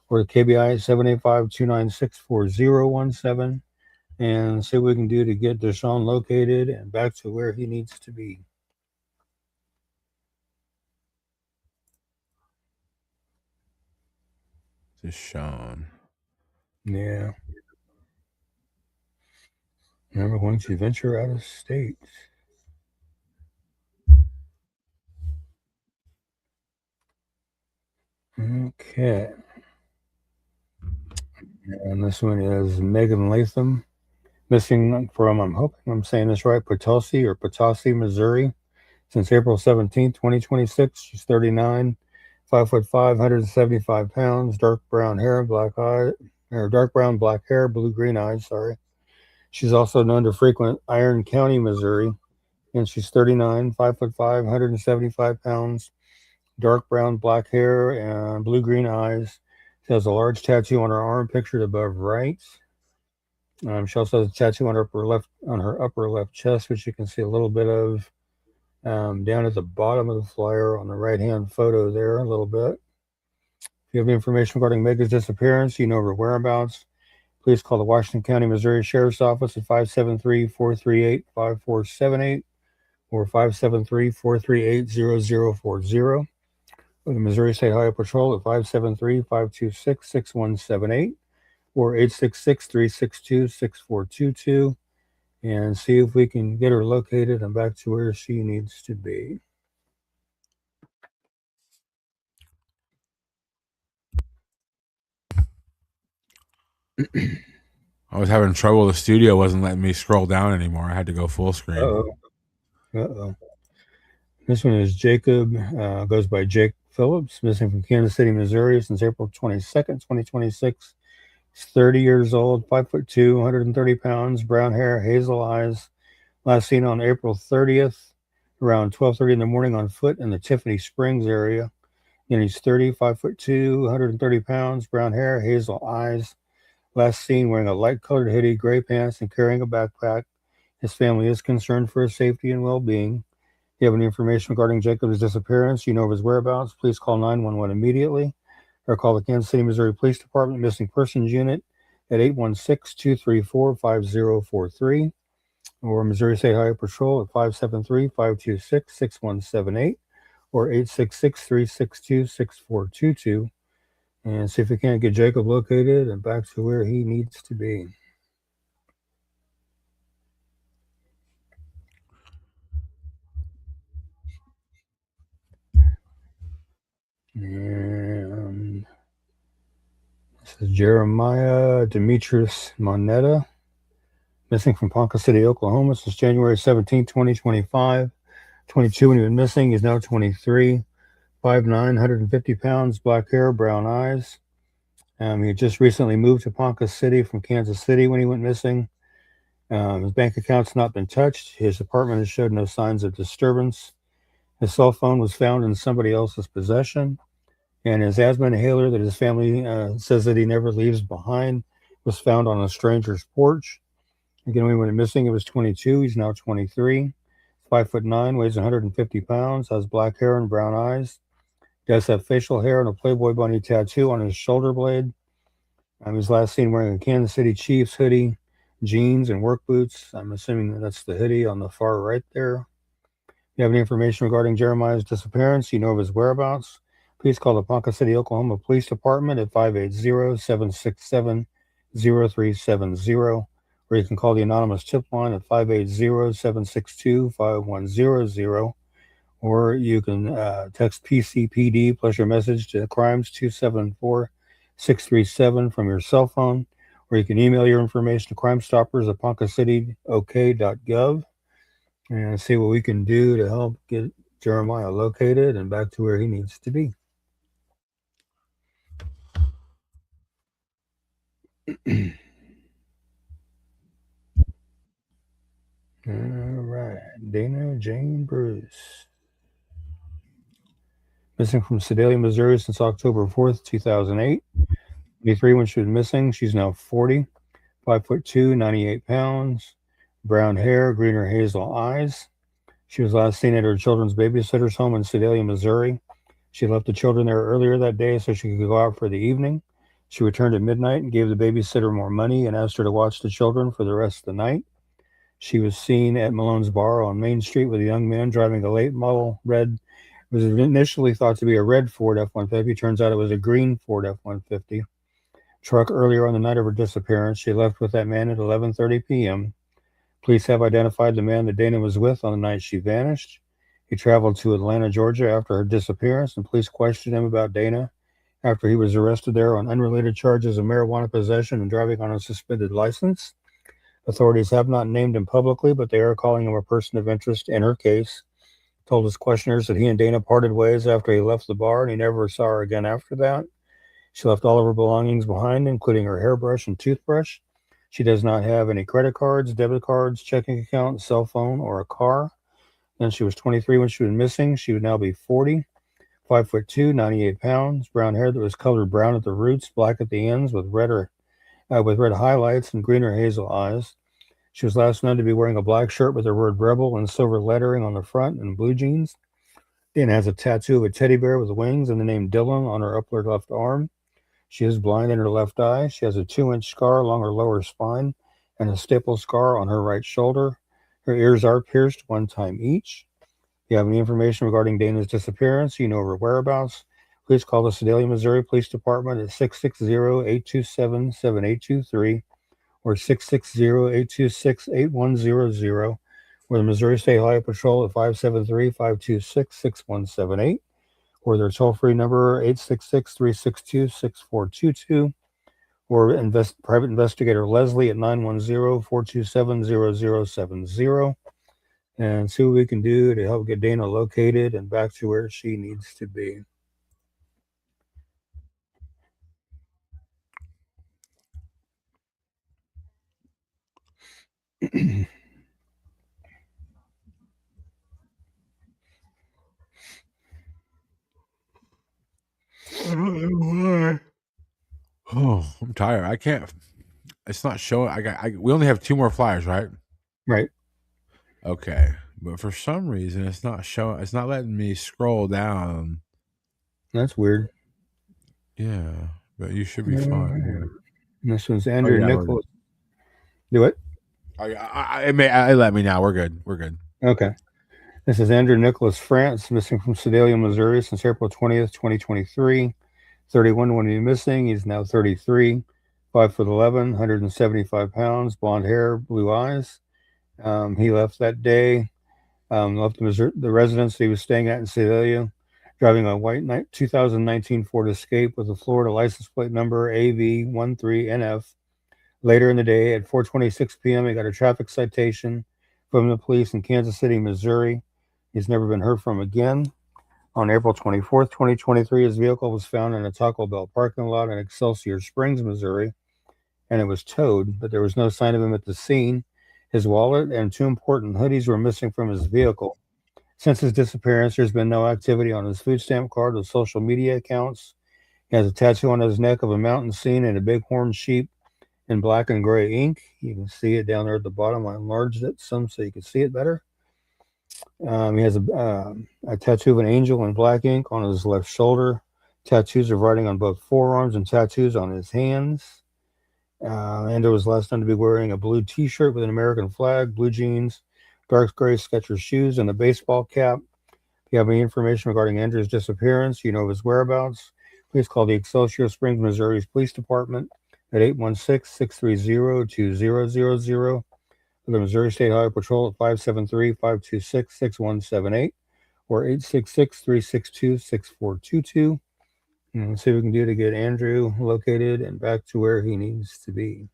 or the KBI at 785-296-4017 and see what we can do to get Deshaun located and back to where he needs to be. Deshaun. Yeah. Remember, once you venture out of state. Okay. And this one is Megan Latham, missing from, I'm hoping I'm saying this right, Potosi, Missouri, since April 17th, 2026. She's 39, 5'5", 175 pounds, dark brown hair, dark brown black hair, blue-green eyes, sorry. She's also known to frequent Iron County, Missouri, and she's 39, 5'5", 175 pounds, dark brown black hair, and blue-green eyes. She has a large tattoo on her arm, pictured above right. She also has a tattoo on her upper left chest, which you can see a little bit of down at the bottom of the flyer on the right-hand photo there, a little bit. If you have information regarding Megan's disappearance, her whereabouts, please call the Washington County, Missouri Sheriff's Office at 573-438-5478 or 573-438-0040 or the Missouri State Highway Patrol at 573-526-6178 or 866-362-6422 and see if we can get her located and back to where she needs to be. I was having trouble. The studio wasn't letting me scroll down anymore. I had to go full screen. Uh-oh. This one is Jacob, goes by Jake Phillips, missing from Kansas City, Missouri since April 22nd, 2026. He's 30 years old, 5'2", 130 pounds, brown hair, hazel eyes. Last seen on April 30th, around 12:30 in the morning on foot in the Tiffany Springs area. And he's 30, 5'2", 130 pounds, brown hair, hazel eyes. Last seen wearing a light-colored hoodie, gray pants, and carrying a backpack. His family is concerned for his safety and well-being. If you have any information regarding Jacob's disappearance, of his whereabouts, please call 911 immediately or call the Kansas City, Missouri Police Department Missing Persons Unit at 816-234-5043 or Missouri State Highway Patrol at 573-526-6178 or 866-362-6422, and see if we can't get Jacob located and back to where he needs to be. And this is Jeremiah Demetrius Moneta, missing from Ponca City, Oklahoma since January 17, 2025. 22 when he went missing. He's now 23. 5'9", 150 pounds, black hair, brown eyes. He had just recently moved to Ponca City from Kansas City when he went missing. His bank account's not been touched. His apartment has showed no signs of disturbance. His cell phone was found in somebody else's possession. And his asthma inhaler that his family says that he never leaves behind was found on a stranger's porch. Again, when he went missing, it was 22. He's now 23. 5'9", weighs 150 pounds, has black hair and brown eyes. He does have facial hair and a Playboy Bunny tattoo on his shoulder blade. He was last seen wearing a Kansas City Chiefs hoodie, jeans, and work boots. I'm assuming that's the hoodie on the far right there. If you have any information regarding Jeremiah's disappearance, you know of his whereabouts, please call the Ponca City, Oklahoma Police Department at 580-767-0370, or you can call the anonymous tip line at 580-762-5100, or you can text PCPD plus your message to crimes 274-637 from your cell phone, or you can email your information to crimestoppers at poncacityoK.gov and see what we can do to help get Jeremiah located and back to where he needs to be. All right, Dana Jane Bruce. Missing from Sedalia, Missouri since October 4th, 2008. 23 when she was missing. She's now 40. 5'2", 98 pounds. Brown hair, green or hazel eyes. She was last seen at her children's babysitter's home in Sedalia, Missouri. She left the children there earlier that day so she could go out for the evening. She returned at midnight and gave the babysitter more money and asked her to watch the children for the rest of the night. She was seen at Malone's Bar on Main Street with a young man driving a late model red. It was initially thought to be a red Ford F-150. Turns out it was a green Ford F-150 truck. Earlier on the night of her disappearance, she left with that man at 11:30 p.m. Police have identified the man that Dana was with on the night she vanished. He traveled to Atlanta, Georgia after her disappearance, and police questioned him about Dana after he was arrested there on unrelated charges of marijuana possession and driving on a suspended license. Authorities have not named him publicly, but they are calling him a person of interest in her case. Told his questioners that he and Dana parted ways after he left the bar, and he never saw her again after that. She left all of her belongings behind, including her hairbrush and toothbrush. She does not have any credit cards, debit cards, checking account, cell phone, or a car. Then she was 23 when she was missing. She would now be 40. 5'2", 98 pounds. Brown hair that was colored brown at the roots, black at the ends, with red highlights and green or hazel eyes. She was last known to be wearing a black shirt with the word Rebel and silver lettering on the front and blue jeans. Dana has a tattoo of a teddy bear with wings and the name Dylan on her upper left arm. She is blind in her left eye. She has a 2-inch scar along her lower spine and a staple scar on her right shoulder. Her ears are pierced one time each. If you have any information regarding Dana's disappearance, you know her whereabouts, please call the Sedalia, Missouri Police Department at 660-827-7823 or 660-826-8100, or the Missouri State Highway Patrol at 573-526-6178, or their toll-free number 866-362-6422, or private investigator Leslie at 910-427-0070, and see what we can do to help get Dana located and back to where she needs to be. Oh, I'm tired. I can't. It's not showing. We only have 2 more flyers, right? Right. Okay, but for some reason, it's not showing. It's not letting me scroll down. That's weird. Yeah, but you should be fine. Yeah. This one's Andrew Nichols. Do it. It let me now. We're good. We're good. Okay. This is Andrew Nicholas France, missing from Sedalia, Missouri since April 20th, 2023. 31 when he was missing. He's now 33, 5'11", 175 pounds, blonde hair, blue eyes. He left that day, left the residence he was staying at in Sedalia, driving a white 2019 Ford Escape with a Florida license plate number AV13NF. Later in the day, at 4:26 p.m., he got a traffic citation from the police in Kansas City, Missouri. He's never been heard from again. On April 24th, 2023, his vehicle was found in a Taco Bell parking lot in Excelsior Springs, Missouri, and it was towed, but there was no sign of him at the scene. His wallet and two important hoodies were missing from his vehicle. Since his disappearance, there's been no activity on his food stamp card or social media accounts. He has a tattoo on his neck of a mountain scene and a bighorn sheep in black and gray ink. You can see it down there at the bottom. I enlarged it some so you can see it better. He has a tattoo of an angel in black ink on his left shoulder, tattoos of writing on both forearms, and tattoos on his hands. Ando was last known to be wearing a blue T-shirt with an American flag, blue jeans, dark gray Skechers shoes, and a baseball cap. If you have any information regarding Andrew's disappearance, you know his whereabouts, please call the Excelsior Springs, Missouri's Police Department at 816-630-2000, or the Missouri State Highway Patrol at 573-526-6178 or 866-362-6422. And let's see what we can do to get Andrew located and back to where he needs to be.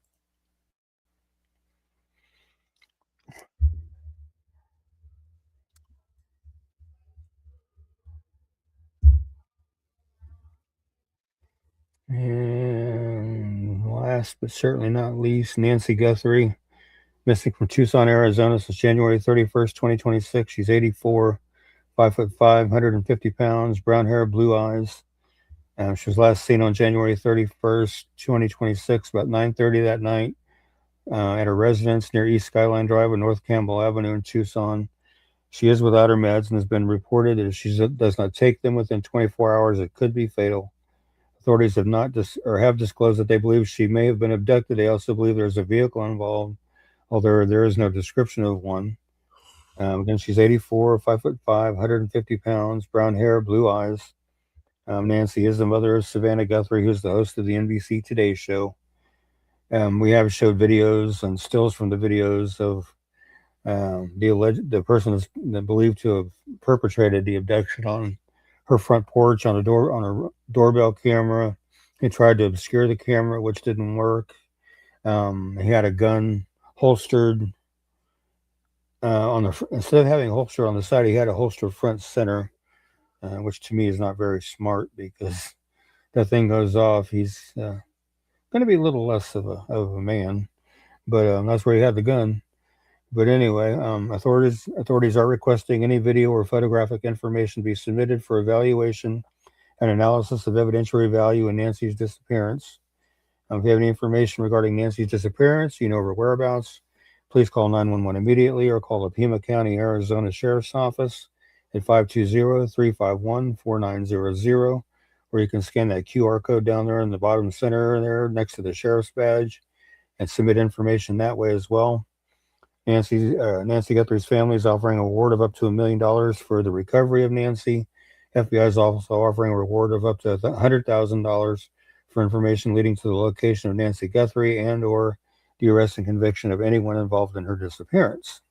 And last but certainly not least, Nancy Guthrie, missing from Tucson, Arizona since January 31st, 2026. She's 84, 5'5", 150 pounds, brown hair, blue eyes. She was last seen on January 31st, 2026, about 9:30 that night at her residence near East Skyline Drive and North Campbell Avenue in Tucson. She is without her meds and has been reported that if she does not take them within 24 hours, it could be fatal. Authorities have not have disclosed that they believe she may have been abducted. They also believe there's a vehicle involved, although there is no description of one. Again, she's 84, 5'5", 150 pounds, brown hair, blue eyes. Nancy is the mother of Savannah Guthrie, who's the host of the NBC Today Show. We have showed videos and stills from the videos of the person is believed to have perpetrated the abduction on her front porch on a doorbell camera. He tried to obscure the camera, which didn't work. He had a gun holstered instead of having a holster on the side, he had a holster front center, which to me is not very smart because that thing goes off. He's going to be a little less of a man, but that's where he had the gun. But anyway, authorities are requesting any video or photographic information be submitted for evaluation and analysis of evidentiary value in Nancy's disappearance. If you have any information regarding Nancy's disappearance, you know her whereabouts, please call 911 immediately or call the Pima County, Arizona Sheriff's Office at 520-351-4900, or you can scan that QR code down there in the bottom center there next to the sheriff's badge and submit information that way as well. Nancy Guthrie's family is offering a reward of up to $1 million for the recovery of Nancy. FBI is also offering a reward of up to $100,000 for information leading to the location of Nancy Guthrie and or the arrest and conviction of anyone involved in her disappearance.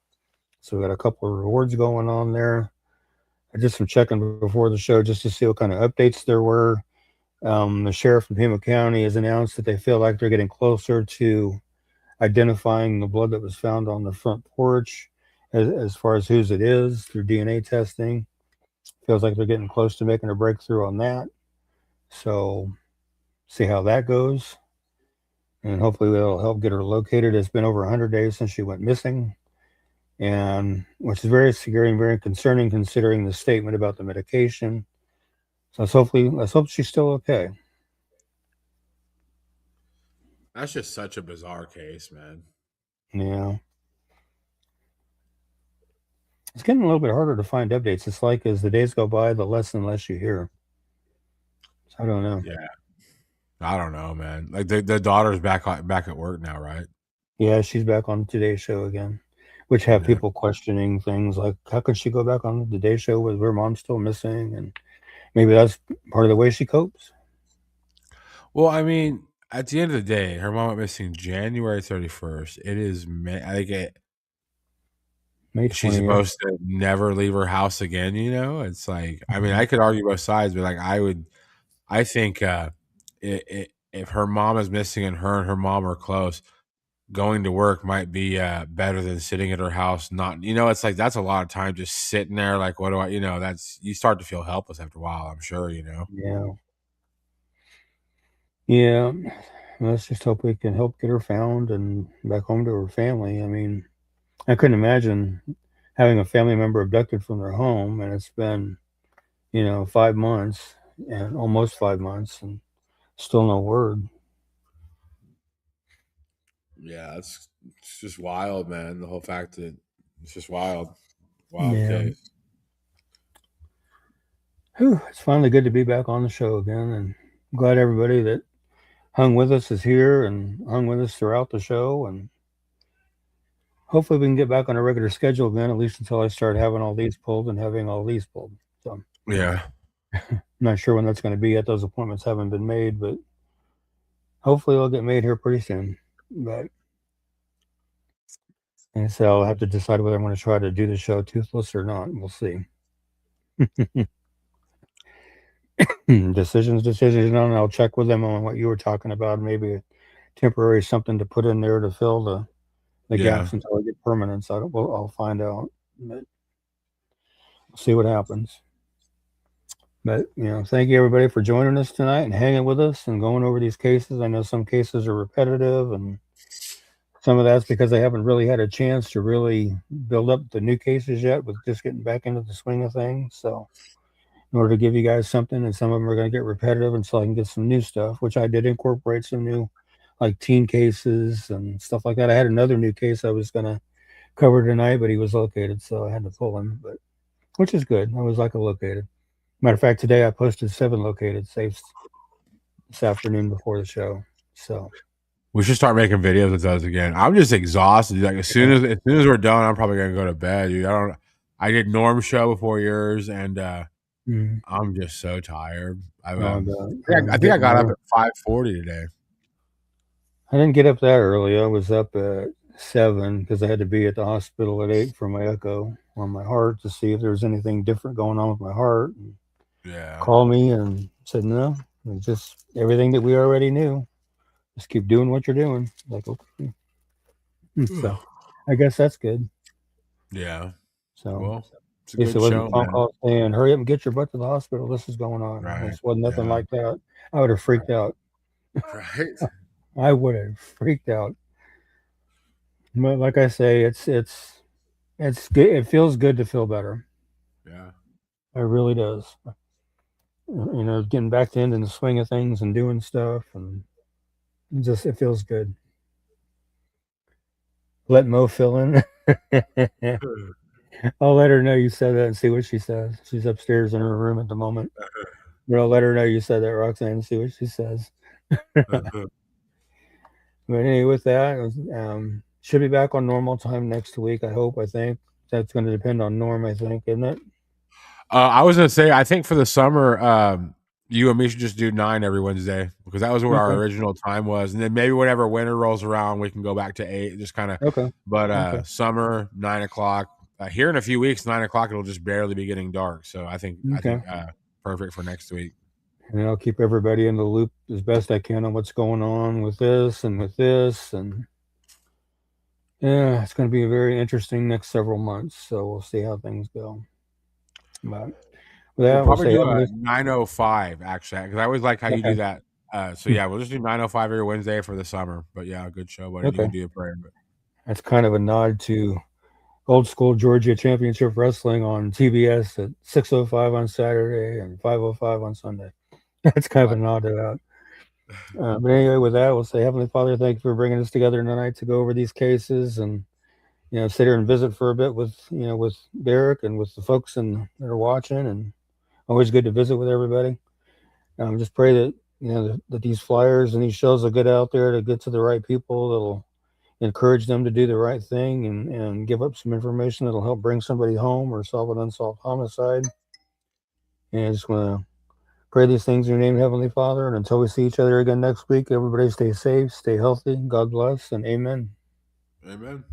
So we got a couple of rewards going on there. I did some checking before the show just to see what kind of updates there were. The sheriff in Pima County has announced that they feel like they're getting closer to identifying the blood that was found on the front porch as far as whose it is through DNA testing. Feels like they're getting close to making a breakthrough on that. So see how that goes. And hopefully that'll help get her located. It's been over 100 days since she went missing, and which is very scary and very concerning considering the statement about the medication. So let's hope she's still okay. That's just such a bizarre case, man. Yeah. It's getting a little bit harder to find updates. It's like as the days go by, the less and less you hear. So I don't know. Yeah. I don't know, man. Like the daughter's back at work now, right? Yeah, she's back on Today's Show again. which have Yeah. people questioning things like, how could she go back on the Day Show with her mom still missing? And maybe that's part of the way she copes. Well, I mean, at the end of the day, her mom went missing January 31st. It is May she's 20th. supposed to never leave her house again, you know? It's like, I mean, Mhm. I could argue both sides, but like I think if her mom is missing and her mom are close, going to work might be better than sitting at her house. Not, you know, it's like that's a lot of time just sitting there. Like, what do I, you know, that's you start to feel helpless after a while. I'm sure, you know. Yeah. Yeah. Let's just hope we can help get her found and back home to her family. I mean, I couldn't imagine having a family member abducted from their home, and it's been, 5 months and almost 5 months, and still no word. Yeah, it's just wild, man. The whole fact that it's just wild, wild Yeah. case. Whew, it's finally good to be back on the show again, and I'm glad everybody that hung with us is here and hung with us throughout the show, and hopefully we can get back on a regular schedule again, at least until I start having all these pulled and having all these pulled. So Yeah, I'm not sure when that's going to be yet. Those appointments haven't been made, but hopefully they'll get made here pretty soon. But and so I'll have to decide whether I'm going to try to do the show toothless or not. We'll see. Decisions. And I'll check with them on what you were talking about. Maybe a temporary something to put in there to fill the yeah. gaps until I get permanent. So I'll find out. But we'll see what happens. But thank you everybody for joining us tonight and hanging with us and going over these cases. I know some cases are repetitive, and some of that's because they haven't really had a chance to really build up the new cases yet, with just getting back into the swing of things. So, in order to give you guys something, and some of them are going to get repetitive until I can get some new stuff, which I did incorporate some new, like teen cases and stuff like that. I had another new case I was going to cover tonight, but he was located, so I had to pull him. But which is good. I was like a located. Matter of fact, today I posted 7 located safes this afternoon before the show. So We should start making videos of those again. I'm just exhausted. Like yeah. as soon as we're done, I'm probably gonna go to bed, dude. I did Norm's show before yours, and Mm. I'm just so tired. Oh, I think I getting got up there. at 5:40 today. I didn't get up that early. I was up at 7 because I had to be at the hospital at 8 for my echo on my heart to see if there was anything different going on with my heart. And Yeah. called me and said, no, it's just everything that we already knew. Just keep doing what you're doing. Like, okay. So I guess that's good. Yeah. So Well, it's a at least it good wasn't show, a phone man. call saying, hurry up and get your butt to the hospital. This is going on. Right. This wasn't nothing Yeah. like that. I would have freaked out. Right. I would have freaked out. But like I say, it's good. It feels good to feel better. Yeah. It really does. Getting back to into the swing of things and doing stuff, and it feels good. Let Mo fill in. I'll let her know you said that and see what she says. She's upstairs in her room at the moment. But I'll let her know you said that, Roxanne, and see what she says. But anyway, with that, should be back on normal time next week. I hope. I think that's going to depend on Norm. I think, isn't it? I was gonna say, I think for the summer, you and me should just do 9 every Wednesday because that was what our Okay. original time was, and then maybe whenever winter rolls around, we can go back to 8. Just kind of, Okay. but Okay. summer 9 o'clock. Here in a few weeks, 9 o'clock, it'll just barely be getting dark. So I Okay. think perfect for next week. And I'll keep everybody in the loop as best I can on what's going on with this and with this. And yeah, it's going to be a very interesting next several months. So we'll see how things go. But with We'll that, we'll probably say do having a this. 9:05 actually because I always like how you Okay. do that. So yeah, we'll just do 9:05 every Wednesday for the summer. But yeah, good show, buddy. You Okay. can do a prayer. But That's kind of a nod to old school Georgia Championship Wrestling on TBS at 6:05 on Saturday and 5:05 on Sunday. That's kind of a nod to that. But anyway, with that, we'll say, Heavenly Father, thank you for bringing us together tonight to go over these cases and sit here and visit for a bit with with Derek and with the folks that are watching. And always good to visit with everybody. Just pray that that these flyers and these shows will get out there to get to the right people. That'll encourage them to do the right thing and give up some information that'll help bring somebody home or solve an unsolved homicide. And I just want to pray these things in your name, Heavenly Father. And until we see each other again next week, everybody stay safe, stay healthy. God bless, and amen. Amen.